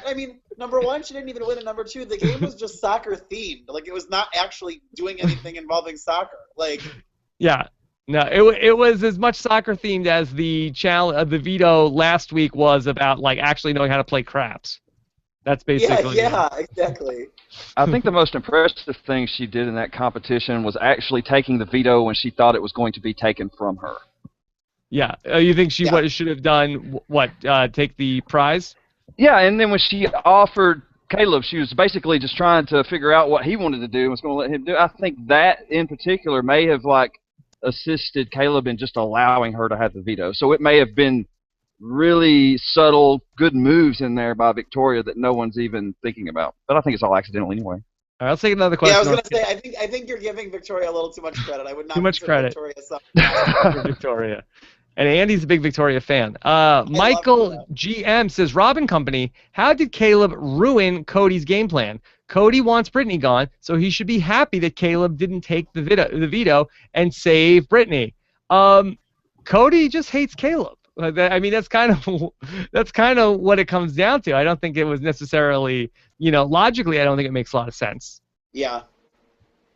I mean, number one, she didn't even win it. Number two, the game was just soccer themed. Like, it was not actually doing anything involving soccer. Like. Yeah. No, it was as much soccer themed as the the veto last week was about, like, actually knowing how to play craps. That's basically. Yeah, exactly. I think the most impressive thing she did in that competition was actually taking the veto when she thought it was going to be taken from her. Yeah. You think she should have done what? Take the prize? Yeah, and then when she offered Caleb, she was basically just trying to figure out what he wanted to do and was going to let him do. I think that in particular may have assisted Caleb in just allowing her to have the veto. So it may have been really subtle, good moves in there by Victoria that no one's even thinking about. But I think it's all accidental anyway. All right, let's take another question. Yeah, I was going to say, I think you're giving Victoria a little too much credit. I would not too much credit. Victoria. And Andy's a big Victoria fan. Michael GM says, Robin Company, how did Caleb ruin Cody's game plan? Cody wants Brittany gone, so he should be happy that Caleb didn't take the veto and save Brittany. Cody just hates Caleb. I mean, that's kind of what it comes down to. I don't think it was necessarily, logically, I don't think it makes a lot of sense. Yeah.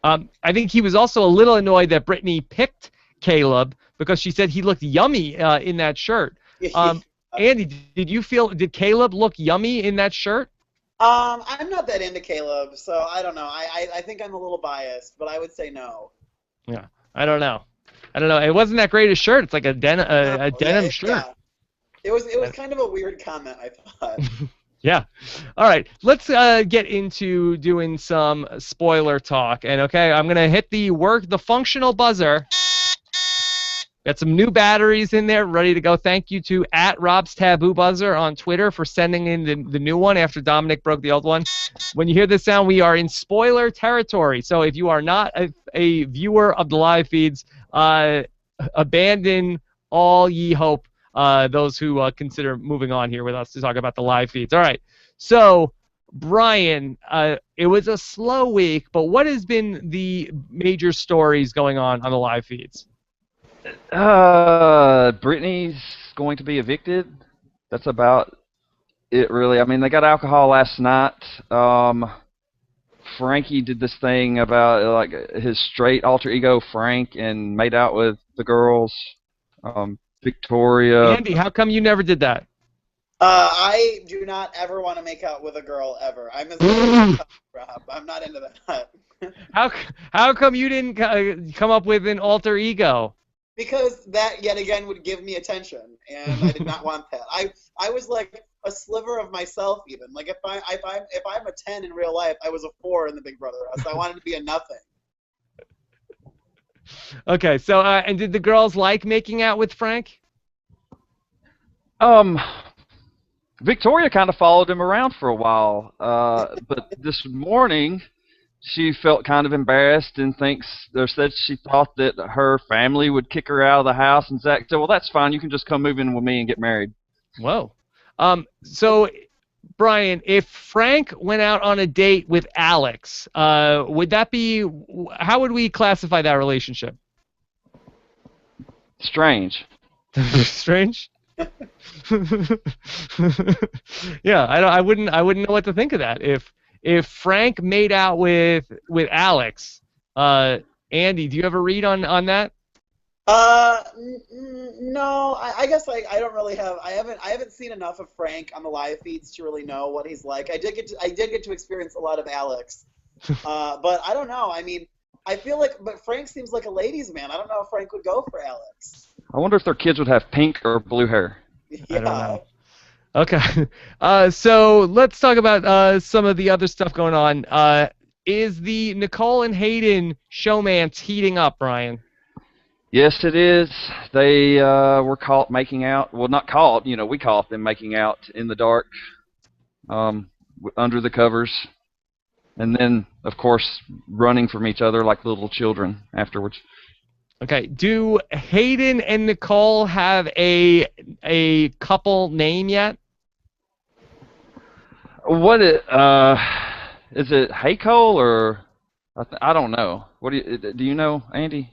I think he was also a little annoyed that Brittany picked Caleb because she said he looked yummy in that shirt. Andy, did Caleb look yummy in that shirt? I'm not that into Caleb, so I don't know. I think I'm a little biased, but I would say no. Yeah, I don't know. It wasn't that great a shirt. It's like a denim shirt. Yeah. It was kind of a weird comment, I thought. Yeah. All right. Let's get into doing some spoiler talk. And okay, I'm gonna hit the functional buzzer. Got some new batteries in there, ready to go. Thank you to @RobsTabooBuzzer on Twitter for sending in the new one after Dominic broke the old one. When you hear this sound, we are in spoiler territory. So if you are not a viewer of the live feeds, abandon all ye hope. Those who consider moving on here with us to talk about the live feeds. All right. So, Brian, it was a slow week, but what has been the major stories going on the live feeds? Brittany's going to be evicted. That's about it, really. I mean, they got alcohol last night. Frankie did this thing about like his straight alter ego, Frank, and made out with the girls. Victoria. Andy, how come you never did that? I do not ever want to make out with a girl ever. I'm not into that. How come you didn't come up with an alter ego? Because that yet again would give me attention, and I did not want that. I was like a sliver of myself even. Like if I'm a 10 in real life, I was a 4 in the Big Brother house. I wanted to be a nothing. Okay, so and did the girls like making out with Frank? Victoria kind of followed him around for a while, but this morning she felt kind of embarrassed and said she thought that her family would kick her out of the house, and Zach said, well, that's fine, you can just come move in with me and get married. Whoa. So, Brian, if Frank went out on a date with Alex, how would we classify that relationship? Strange. Strange? Yeah, I wouldn't know what to think of that. If Frank made out with Alex, Andy, do you have a read on that? No, I guess I don't really have. I haven't seen enough of Frank on the live feeds to really know what he's like. I did get to experience a lot of Alex, but I don't know. I mean, I feel like, but Frank seems like a ladies' man. I don't know if Frank would go for Alex. I wonder if their kids would have pink or blue hair. Yeah. I don't know. Okay, so let's talk about some of the other stuff going on. Is the Nicole and Hayden showmance heating up, Brian? Yes, it is. They were caught making out. Well, not caught. We caught them making out in the dark, under the covers, and then, of course, running from each other like little children afterwards. Okay. Do Hayden and Nicole have a couple name yet? What is it? Hey Cole or I don't know. What do you know, Andy?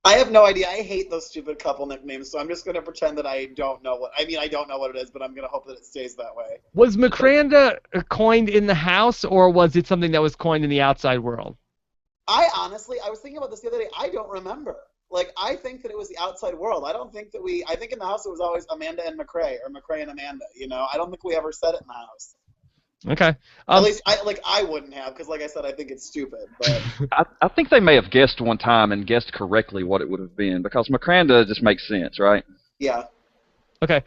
I have no idea. I hate those stupid couple nicknames, so I'm just going to pretend that I don't know what. I mean, I don't know what it is, but I'm going to hope that it stays that way. Was Macranda coined in the house, or was it something that was coined in the outside world? I was thinking about this the other day. I don't remember. Like, I think that it was the outside world. I don't think that I think in the house it was always Amanda and McCrae, or McCrae and Amanda, I don't think we ever said it in the house. Okay. At least, I wouldn't have, because like I said, I think it's stupid. But I think they may have guessed one time and guessed correctly what it would have been, because Macranda just makes sense, right? Yeah. Okay.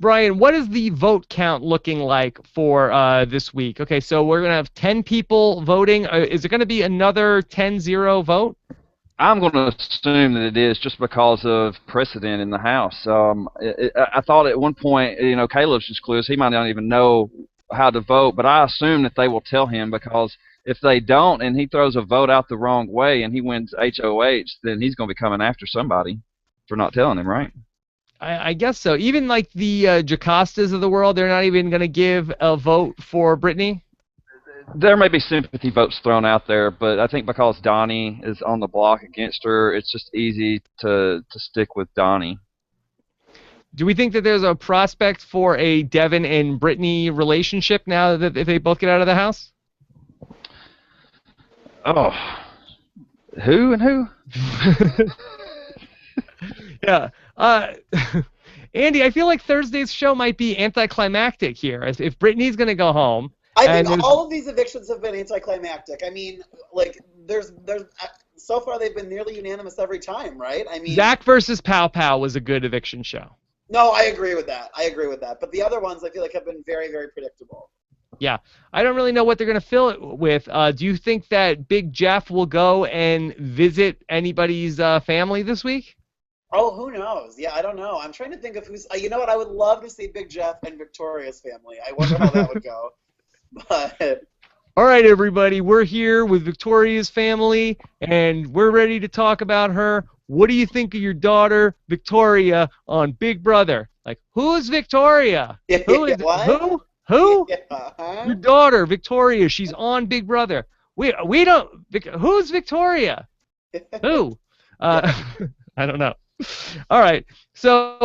Brian, what is the vote count looking like for this week? Okay, so we're going to have 10 people voting. Is it going to be another 10-0 vote? I'm going to assume that it is, just because of precedent in the House. I thought at one point, Caleb's just clueless. He might not even know how to vote, but I assume that they will tell him, because if they don't and he throws a vote out the wrong way and he wins HOH, then he's going to be coming after somebody for not telling him, right? I guess so. Even like the Jocastas of the world, they're not even going to give a vote for Brittany? There may be sympathy votes thrown out there, but I think because Donny is on the block against her, it's just easy to stick with Donny. Do we think that there's a prospect for a Devin and Brittany relationship now that if they both get out of the house? Oh, who and who? Yeah. Andy, I feel like Thursday's show might be anticlimactic here. As if Brittany's going to go home. I and think all of these evictions have been anticlimactic. I mean, like, there's so far they've been nearly unanimous every time, right? I mean, Zach versus Pow Pow was a good eviction show. No, I agree with that. But the other ones I feel like have been very, very predictable. Yeah, I don't really know what they're going to fill it with. Do you think that Big Jeff will go and visit anybody's family this week? Oh, who knows? Yeah, I don't know. I'm trying to think of who's. You know what? I would love to see Big Jeff and Victoria's family. I wonder how that would go. But all right, everybody, we're here with Victoria's family, and we're ready to talk about her. What do you think of your daughter, Victoria, on Big Brother? Like, who is Victoria? Who is what? Who? Yeah. Your daughter, Victoria. She's on Big Brother. We don't. Who's Victoria? Who? I don't know. All right. So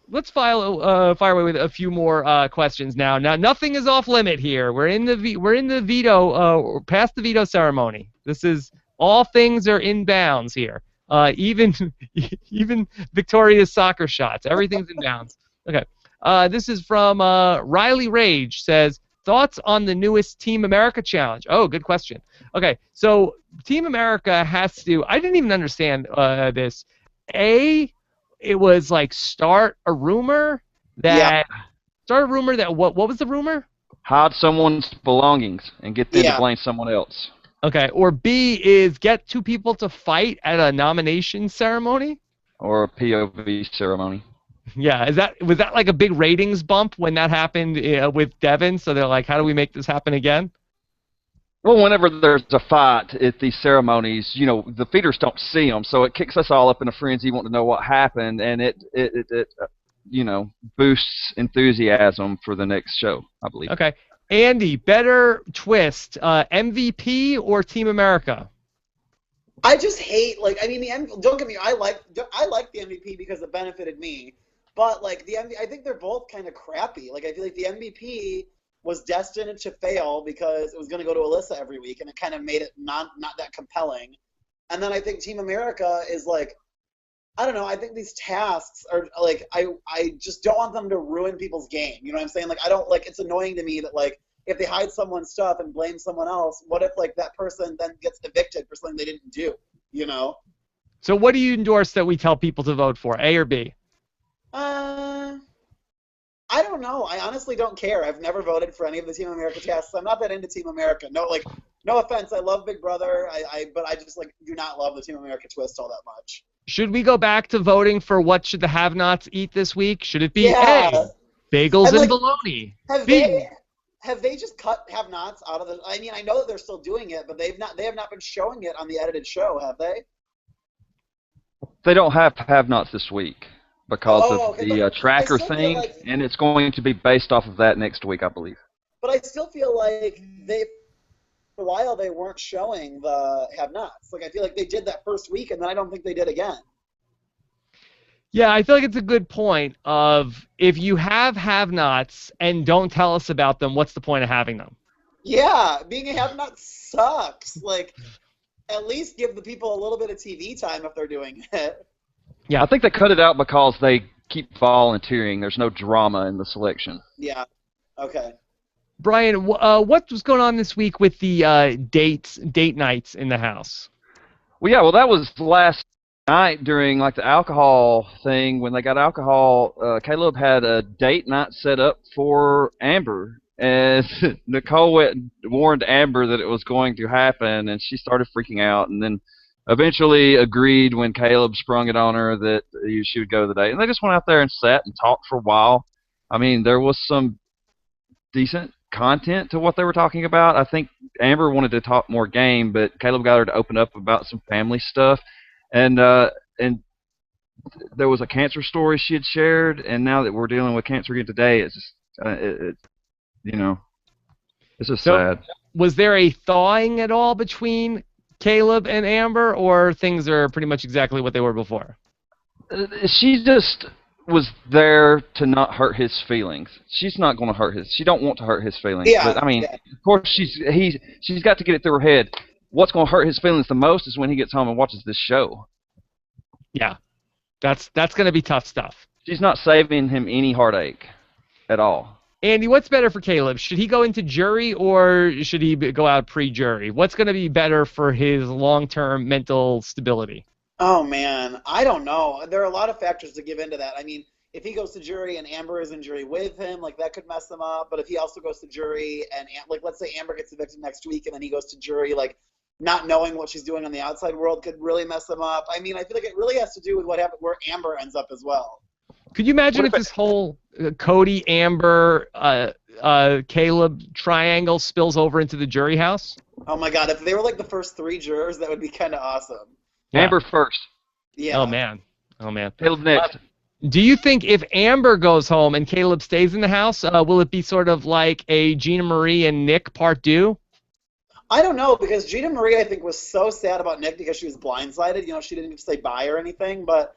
let's fire away with a few more questions now. Now, nothing is off limit here. We're in the veto, past the veto ceremony. This is all things are in bounds here. Even Victoria's soccer shots. Everything's in bounds. Okay. This is from Riley Rage. Says, thoughts on the newest Team America challenge? Oh, good question. Okay, so Team America has to. I didn't even understand this. It was like start a rumor that what was the rumor? Hide someone's belongings and get them to blame someone else. Okay, or B is get two people to fight at a nomination ceremony? Or a POV ceremony. Yeah, was that like a big ratings bump when that happened with Devin? So they're like, how do we make this happen again? Well, whenever there's a fight at these ceremonies, you know, the feeders don't see them, so it kicks us all up in a frenzy wanting to know what happened, and it you know, boosts enthusiasm for the next show, I believe. Okay. Andy, better twist, MVP or Team America? I just hate, like, I mean, don't get me, I like the MVP because it benefited me, but, like, I think they're both kind of crappy. Like, I feel like the MVP was destined to fail because it was going to go to Alyssa every week, and it kind of made it not that compelling. And then I think Team America is, like, I don't know, I think these tasks are, like, I just don't want them to ruin people's game. You know what I'm saying? Like, I don't, like, it's annoying to me that, like, if they hide someone's stuff and blame someone else, what if, like, that person then gets evicted for something they didn't do, you know? So what do you endorse that we tell people to vote for, A or B? I don't know. I honestly don't care. I've never voted for any of the Team America tasks. I'm not that into Team America. No, like, no offense. I love Big Brother, but I just, like, do not love the Team America twist all that much. Should we go back to voting for what should the have-nots eat this week? Should it be A, bagels and bologna? Have they just cut have-nots out of the? I mean, I know that they're still doing it, but they have not been showing it on the edited show, have they? They don't have have-nots this week because of the tracker thing, like, and it's going to be based off of that next week, I believe. But I still feel like for a while they weren't showing the have-nots. Like, I feel like they did that first week, and then I don't think they did again. Yeah, I feel like it's a good point of if you have-nots and don't tell us about them, what's the point of having them? Yeah, being a have-not sucks. Like, at least give the people a little bit of TV time if they're doing it. Yeah, I think they cut it out because they keep volunteering. There's no drama in the selection. Yeah, okay. Brian, what was going on this week with the date nights in the house? Well, yeah, that was last night during, like, the alcohol thing. When they got alcohol, Caleb had a date night set up for Amber, and Nicole went and warned Amber that it was going to happen, and she started freaking out, and then eventually agreed when Caleb sprung it on her that she would go to the date. And they just went out there and sat and talked for a while. I mean, there was some decent content to what they were talking about. I think Amber wanted to talk more game, but Caleb got her to open up about some family stuff. And there was a cancer story she had shared, and now that we're dealing with cancer again today, it's just, you know, it's just sad. Was there a thawing at all between Caleb and Amber, or things are pretty much exactly what they were before? She just was there to not hurt his feelings. She's not going to hurt his. She don't want to hurt his feelings. Yeah. But I mean, of course, she's got to get it through her head. what's going to hurt his feelings the most is when he gets home and watches this show. Yeah, that's going to be tough stuff. She's not saving him any heartache at all. Andy, what's better for Caleb? Should he go into jury or should he go out pre-jury? What's going to be better for his long-term mental stability? Oh, man. I don't know. There are a lot of factors to give into that. I mean, if he goes to jury and Amber is in jury with him, like, that could mess him up. But if he also goes to jury and, like, let's say Amber gets evicted next week and then he goes to jury, like, not knowing what she's doing on the outside world could really mess him up. I mean, I feel like it really has to do with what happened, where Amber ends up as well. Could you imagine if this whole Cody, Amber, Caleb triangle spills over into the jury house? Oh, my God. If they were, like, the first 3 jurors, that would be kind of awesome. Yeah. Amber first. Yeah. Oh, man. Caleb next. Do you think if Amber goes home and Caleb stays in the house, will it be sort of like a Gina Marie and Nick part 2? I don't know, because Gina Marie, I think, was so sad about Nick because she was blindsided. You know, she didn't even say bye or anything, but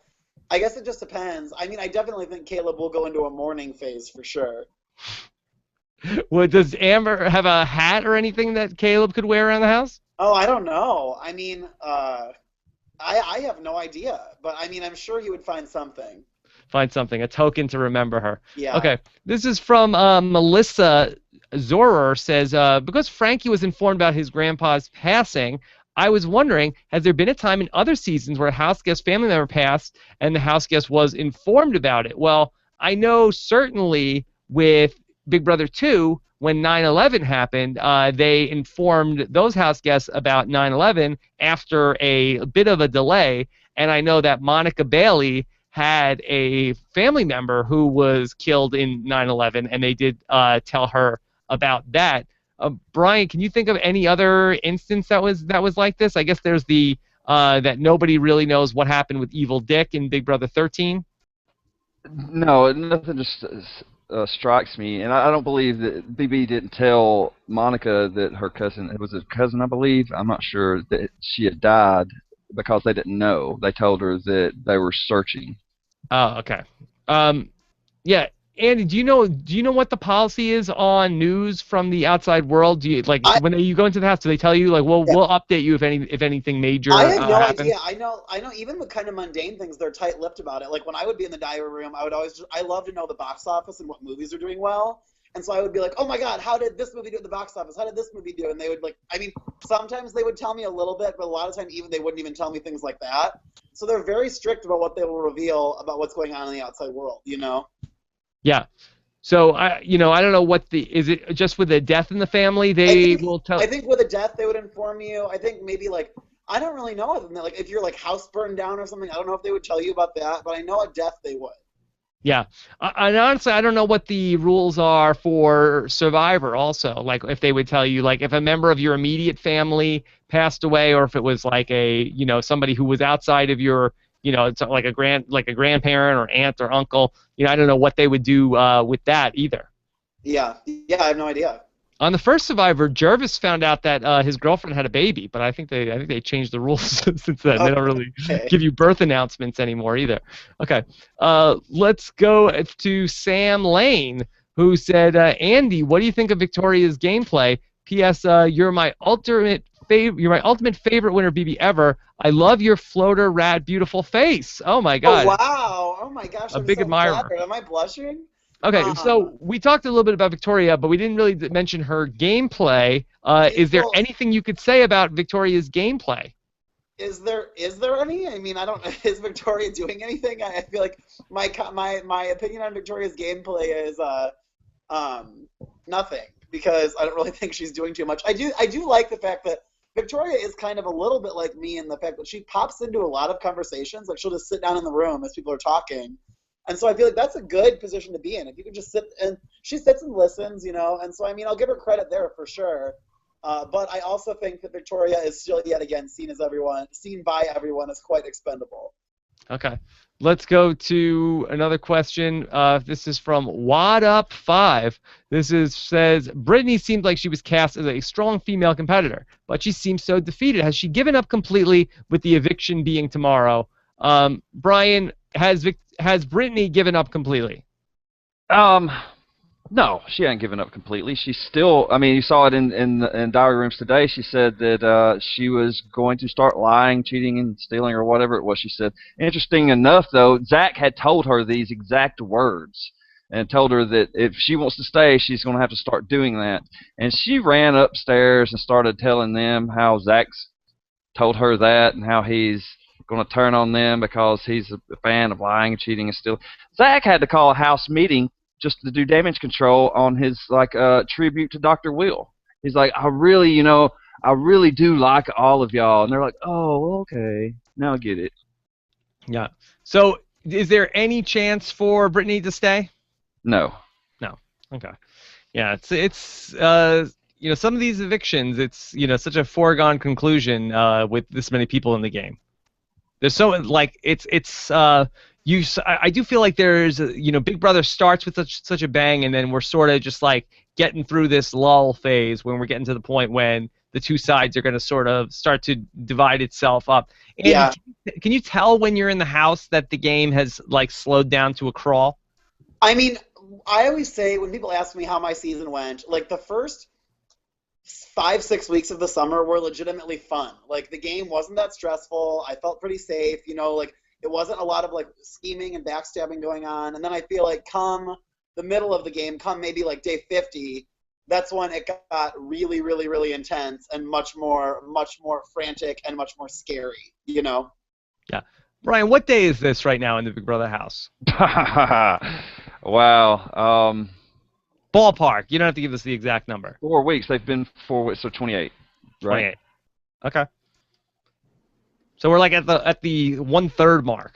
I guess it just depends. I mean, I definitely think Caleb will go into a mourning phase for sure. Well, does Amber have a hat or anything that Caleb could wear around the house? Oh, I don't know. I mean, I have no idea, but I mean, I'm sure he would find something. Find something, a token to remember her. Yeah. Okay, this is from Melissa Zorer, says, because Frankie was informed about his grandpa's passing, I was wondering, has there been a time in other seasons where a house guest family member passed and the house guest was informed about it? Well, I know certainly with Big Brother 2, when 9/11 happened, they informed those house guests about 9/11 after a bit of a delay, and I know that Monica Bailey had a family member who was killed in 9/11, and they did tell her about that. Brian, can you think of any other instance that was like this? I guess there's the that nobody really knows what happened with Evil Dick in Big Brother 13. No, nothing just strikes me, and I don't believe that BB didn't tell Monica that her cousin, it was a cousin, I believe, I'm not sure, that she had died because they didn't know. They told her that they were searching. Oh, okay. Yeah, Andy, do you know what the policy is on news from the outside world? Do you when you go into the house, do they tell you we'll update you if anything major happens? I have no idea. I know even with kind of mundane things, they're tight-lipped about it. Like when I would be in the diary room, I love to know the box office and what movies are doing well. And so I would be like, oh my God, how did this movie do at the box office? How did this movie do? And they would sometimes they would tell me a little bit, but a lot of times they wouldn't even tell me things like that. So they're very strict about what they will reveal about what's going on in the outside world, you know? Yeah. So I don't know is it just with a death in the family will tell? I think with a death they would inform you. I think maybe I don't really know other than that. If your house burned down or something, I don't know if they would tell you about that, but I know at death they would. Yeah, and honestly, I don't know what the rules are for Survivor also. Like if they would tell you, if a member of your immediate family passed away, or if it was somebody who was outside of your, it's like a grandparent or aunt or uncle. I don't know what they would do with that either. Yeah, I have no idea. On the first Survivor, Jervis found out that his girlfriend had a baby, but I think they changed the rules since then. They don't really give you birth announcements anymore either. Okay, let's go to Sam Lane, who said, Andy, what do you think of Victoria's gameplay? P.S. You're my ultimate favorite winner, BB, ever. I love your floater rat beautiful face. Oh my God. Oh wow. Oh my gosh. I'm big so admirer. flattered. Am I blushing? Okay, so we talked a little bit about Victoria, but we didn't really mention her gameplay. Is there anything you could say about Victoria's gameplay? Is there any? I mean, I don't. Is Victoria doing anything? I feel like my opinion on Victoria's gameplay is nothing, because I don't really think she's doing too much. I do like the fact that Victoria is kind of a little bit like me in the fact that she pops into a lot of conversations. Like she'll just sit down in the room as people are talking. And so I feel like that's a good position to be in. If you can just sit, and she sits and listens, and so, I mean, I'll give her credit there for sure. But I also think that Victoria is still, yet again, seen by everyone as quite expendable. Okay. Let's go to another question. This is from WadUp5. Says, Brittany seemed like she was cast as a strong female competitor, but she seems so defeated. Has she given up completely with the eviction being tomorrow? Brian, has Brittany given up completely? No, she hadn't given up completely. She's still. I mean, you saw it in diary rooms today. She said that she was going to start lying, cheating, and stealing, or whatever it was. She said. Interesting enough, though, Zach had told her these exact words and told her that if she wants to stay, she's going to have to start doing that. And she ran upstairs and started telling them how Zach's told her that and how he's going to turn on them because he's a fan of lying, cheating, and stealing. Zach had to call a house meeting just to do damage control on his tribute to Dr. Will. He's like, I really do like all of y'all, and they're like, oh, okay, now I get it. Yeah. So, is there any chance for Brittany to stay? No. No. Okay. Yeah. It's some of these evictions, it's such a foregone conclusion with this many people in the game. There's so I do feel like there's Big Brother starts with such a bang, and then we're sort of just like getting through this lull phase when we're getting to the point when the two sides are going to sort of start to divide itself up. And Yeah. Can you tell when you're in the house that the game has like slowed down to a crawl? I mean, I always say when people ask me how my season went, like the first 5-6 weeks of the summer were legitimately fun. Like the game wasn't that stressful. I felt pretty safe. Like it wasn't a lot of like scheming and backstabbing going on. And then I feel like come the middle of the game, come maybe like day 50, that's when it got really, really, really intense and much more frantic and much more scary. Yeah. Brian, what day is this right now in the Big Brother house? Wow. Ballpark. You don't have to give us the exact number. 4 weeks. They've been 4 weeks, so 28. Right? 28. Okay. So we're like at the 1/3 mark.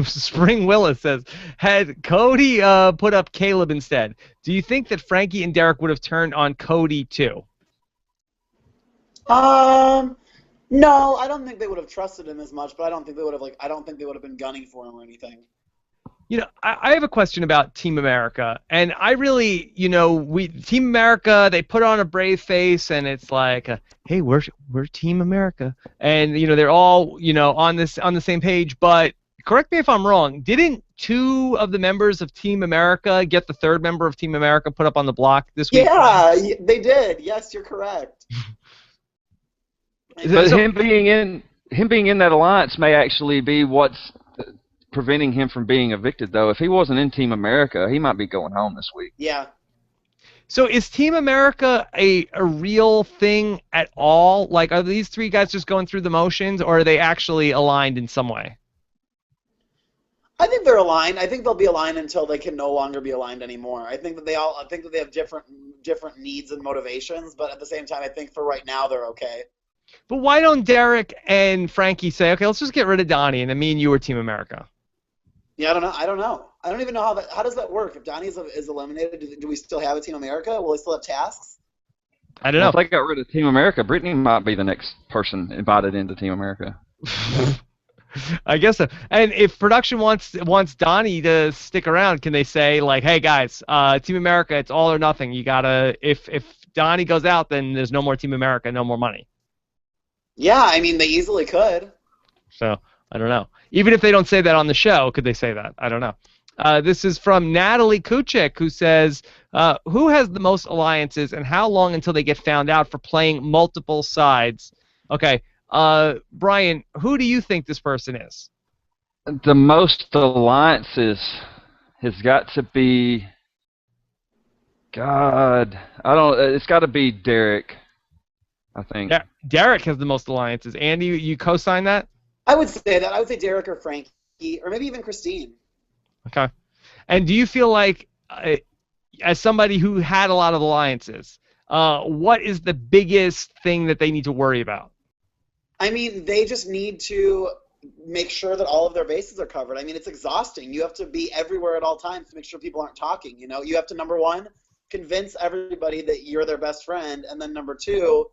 Spring Willis says, had Cody put up Caleb instead, do you think that Frankie and Derrick would have turned on Cody too? No, I don't think they would have trusted him as much, but I don't think they would have been gunning for him or anything. I have a question about Team America, and I really, Team America, they put on a brave face, and it's like, hey, we're Team America, and they're all on the same page. But correct me if I'm wrong, didn't 2 of the members of Team America get the 3rd member of Team America put up on the block this week? Yeah, they did. Yes, you're correct. But him being in that alliance may actually be what's preventing him from being evicted, though. If he wasn't in Team America, he might be going home this week. Yeah. So is Team America a real thing at all? Like, are these 3 guys just going through the motions, or are they actually aligned in some way? I think they're aligned. I think they'll be aligned until they can no longer be aligned anymore. I think that they have different needs and motivations, but at the same time, I think for right now they're okay. But why don't Derrick and Frankie say, okay, let's just get rid of Donny, and then me and you are Team America? Yeah, I don't know. I don't even know how does that work? If Donny is eliminated, do we still have a Team America? Will they still have tasks? I don't know. If they got rid of Team America, Brittany might be the next person invited into Team America. I guess so. And if production wants Donny to stick around, can they say like, hey guys, Team America, it's all or nothing. You gotta if Donny goes out, then there's no more Team America, no more money. Yeah, I mean they easily could. So I don't know. Even if they don't say that on the show, could they say that? I don't know. This is from Natalie Kuchik, who says, who has the most alliances and how long until they get found out for playing multiple sides? Okay, Brian, who do you think this person is? The most alliances has got to be, God, it's got to be Derrick, I think. Yeah, Derrick has the most alliances. Andy, you co-sign that? I would say that. I would say Derrick or Frankie, or maybe even Christine. Okay. And do you feel like, as somebody who had a lot of alliances, what is the biggest thing that they need to worry about? I mean, they just need to make sure that all of their bases are covered. I mean, it's exhausting. You have to be everywhere at all times to make sure people aren't talking. You have to, number 1, convince everybody that you're their best friend, and then number 2,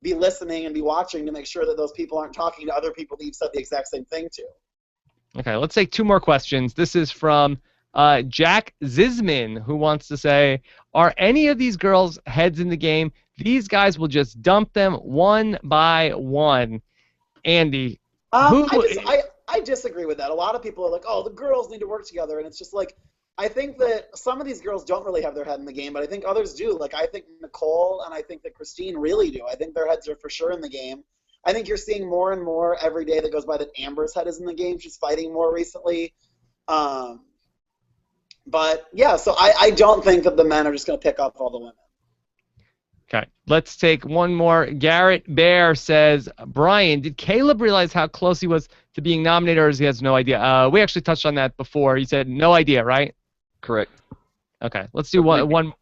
be listening and be watching to make sure that those people aren't talking to other people that you've said the exact same thing to. Okay, let's take 2 more questions. This is from Jack Zisman, who wants to say, are any of these girls heads in the game? These guys will just dump them one by one. Andy, I disagree with that. A lot of people are like, oh, the girls need to work together, and it's just like, I think that some of these girls don't really have their head in the game, but I think others do. Like, I think Nicole and I think that Christine really do. I think their heads are for sure in the game. I think you're seeing more and more every day that goes by that Amber's head is in the game. She's fighting more recently. But, yeah, so I don't think that the men are just going to pick up all the women. Okay, let's take one more. Garrett Bear says, Brian, did Caleb realize how close he was to being nominated, or he has no idea? We actually touched on that before. He said no idea, right? Correct. Okay, let's do one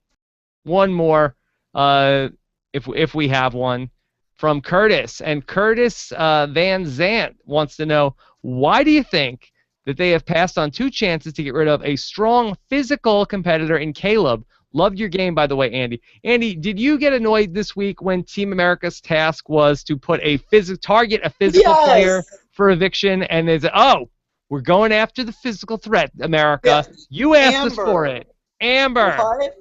more, if we have one, from Curtis. And Curtis Van Zant wants to know, why do you think that they have passed on 2 chances to get rid of a strong physical competitor in Caleb? Loved your game, by the way, Andy. Andy, did you get annoyed this week when Team America's task was to put target a physical player for eviction, and they said, "Oh, we're going after the physical threat, America. Yes. You asked us for it, Amber." What?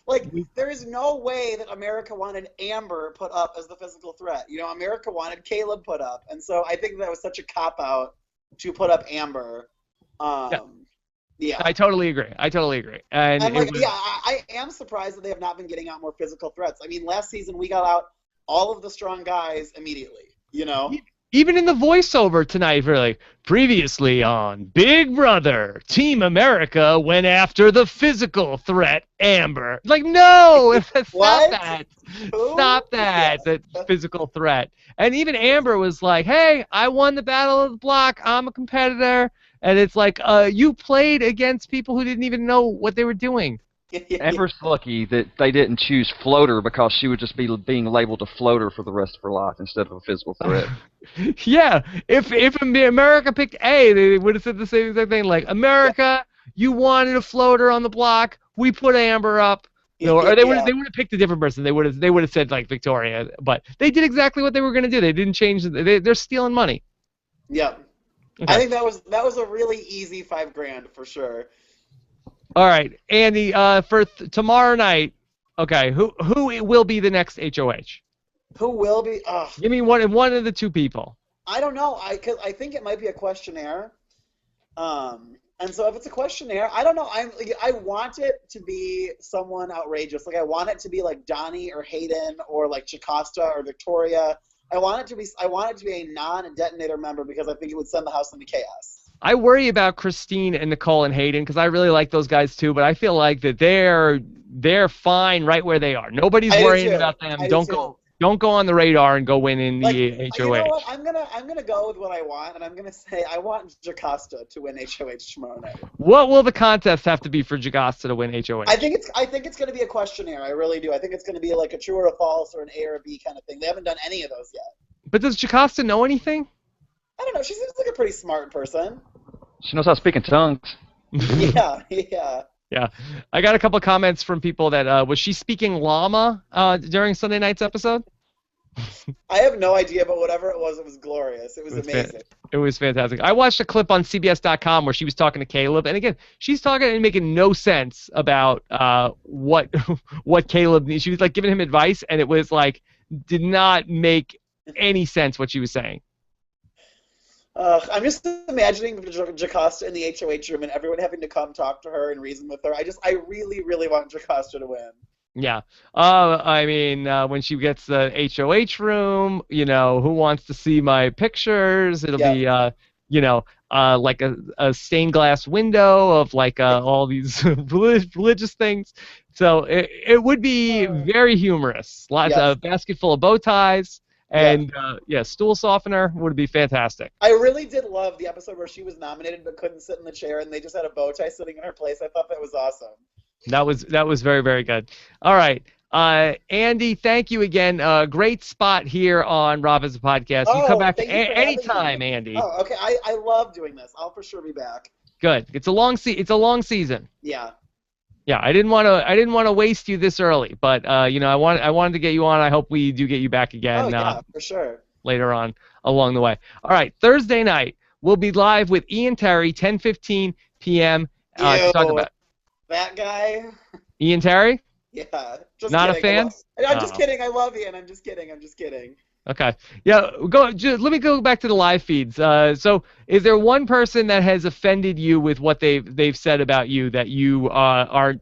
Like, there is no way that America wanted Amber put up as the physical threat. You know, America wanted Caleb put up, and so I think that was such a cop out to put up Amber. Yeah. I totally agree. And I am surprised that they have not been getting out more physical threats. I mean, last season we got out all of the strong guys immediately, you know? Even in the voiceover tonight, really. Previously on Big Brother, Team America went after the physical threat, Amber. Like, no! Stop that. Stop that, that physical threat. And even Amber was like, hey, I won the Battle of the Block. I'm a competitor. And it's like, you played against people who didn't even know what they were doing. Amber's lucky that they didn't choose Floater, because she would just be being labeled a floater for the rest of her life instead of a physical threat. Yeah, if America picked A, they would have said the same exact thing. Like, America, you wanted a floater on the block. We put Amber up. You know, or they would have picked a different person. They would have said like Victoria. But they did exactly what they were going to do. They didn't change. They're stealing money. Yeah. Okay. I think that was a really easy $5,000 for sure. All right, Andy. For tomorrow night, okay. Who will be the next HOH? Who will be? Give me one of the 2 people. I don't know. I think it might be a questionnaire. And so if it's a questionnaire, I don't know. I want it to be someone outrageous. Like, I want it to be like Donny or Hayden or like Jocasta or Victoria. I want it to be a non-detonator member, because I think it would send the house into chaos. I worry about Christine and Nicole and Hayden, because I really like those guys too, but I feel like that they're fine right where they are. Nobody's worrying about them. Don't go on the radar and go win in the HOH. You know what? I'm gonna go with what I want, and I'm gonna say I want Jocasta to win HOH tomorrow night. What will the contest have to be for Jocasta to win HOH? I think it's gonna be a questionnaire. I really do. I think it's gonna be like a true or a false or an A or a B kind of thing. They haven't done any of those yet. But does Jocasta know anything? I don't know. She seems like a pretty smart person. She knows how to speak in tongues. Yeah. Yeah. I got a couple of comments from people that was she speaking llama during Sunday night's episode? I have no idea, but whatever it was glorious. It was amazing. It was fantastic. I watched a clip on CBS.com where she was talking to Caleb, and again, she's talking and making no sense about what Caleb needs. She was like giving him advice, and it was like did not make any sense what she was saying. I'm just imagining Jocasta in the HOH room and everyone having to come talk to her and reason with her. I really, really want Jocasta to win. Yeah. I mean, when she gets the HOH room, you know, who wants to see my pictures? It'll be, you know, like a stained glass window of like all these religious things. So it would be very humorous. Lots of basket full of bow ties. And, stool softener would be fantastic. I really did love the episode where she was nominated but couldn't sit in the chair, and they just had a bow tie sitting in her place. I thought that was awesome. That was very, very good. All right. Andy, thank you again. Great spot here on Rob as a Podcast. You come back anytime, Andy. Oh, okay. I love doing this. I'll for sure be back. Good. It's a long season. Yeah. Yeah, I didn't want to waste you this early, but you know, I wanted to get you on. I hope we do get you back again. Oh yeah, for sure. Later on along the way. All right, Thursday night we'll be live with Ian Terry, 10:15 p.m. To talk about that guy. Ian Terry? Yeah. Just not kidding. A fan? I'm just kidding. I love Ian. I'm just kidding. Okay. Yeah. Let me go back to the live feeds. So, is there one person that has offended you with what they've said about you that you are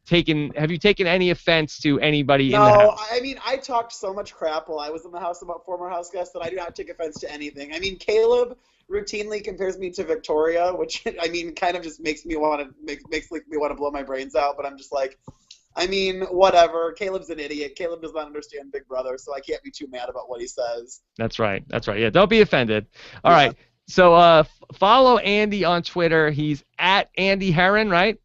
taking? Have you taken any offense to anybody in the No, house? I mean, I talked so much crap while I was in the house about former house guests that I do not take offense to anything. I mean, Caleb routinely compares me to Victoria, which I mean, kind of just makes me want to blow my brains out. But I'm just like, I mean, whatever. Caleb's an idiot. Caleb does not understand Big Brother, so I can't be too mad about what he says. That's right. That's right. Yeah. Don't be offended. All Yeah. right. So, follow Andy on Twitter. He's at Andy Herren, right?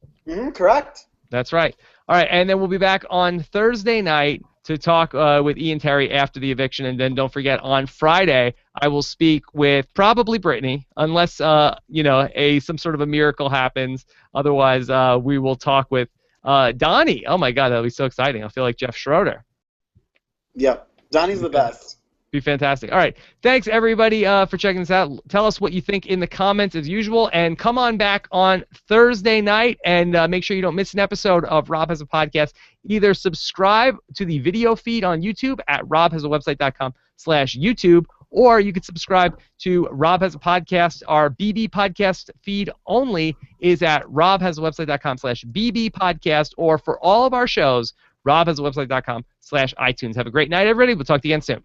Correct. That's right. All right, and then we'll be back on Thursday night to talk with Ian Terry after the eviction, and then don't forget on Friday I will speak with probably Brittany, unless some sort of a miracle happens. Otherwise, we will talk with Donny. Oh my God, that'll be so exciting! I feel like Jeff Schroeder. Yep. Donnie's the best. Be fantastic. All right. Thanks, everybody, for checking this out. Tell us what you think in the comments as usual. And come on back on Thursday night and make sure you don't miss an episode of Rob Has a Podcast. Either subscribe to the video feed on YouTube at robhasawebsite.com/YouTube, or you can subscribe to Rob Has a Podcast. Our BB podcast feed only is at robhasawebsite.com/BB podcast, or for all of our shows, robhasawebsite.com/iTunes. Have a great night, everybody. We'll talk to you again soon.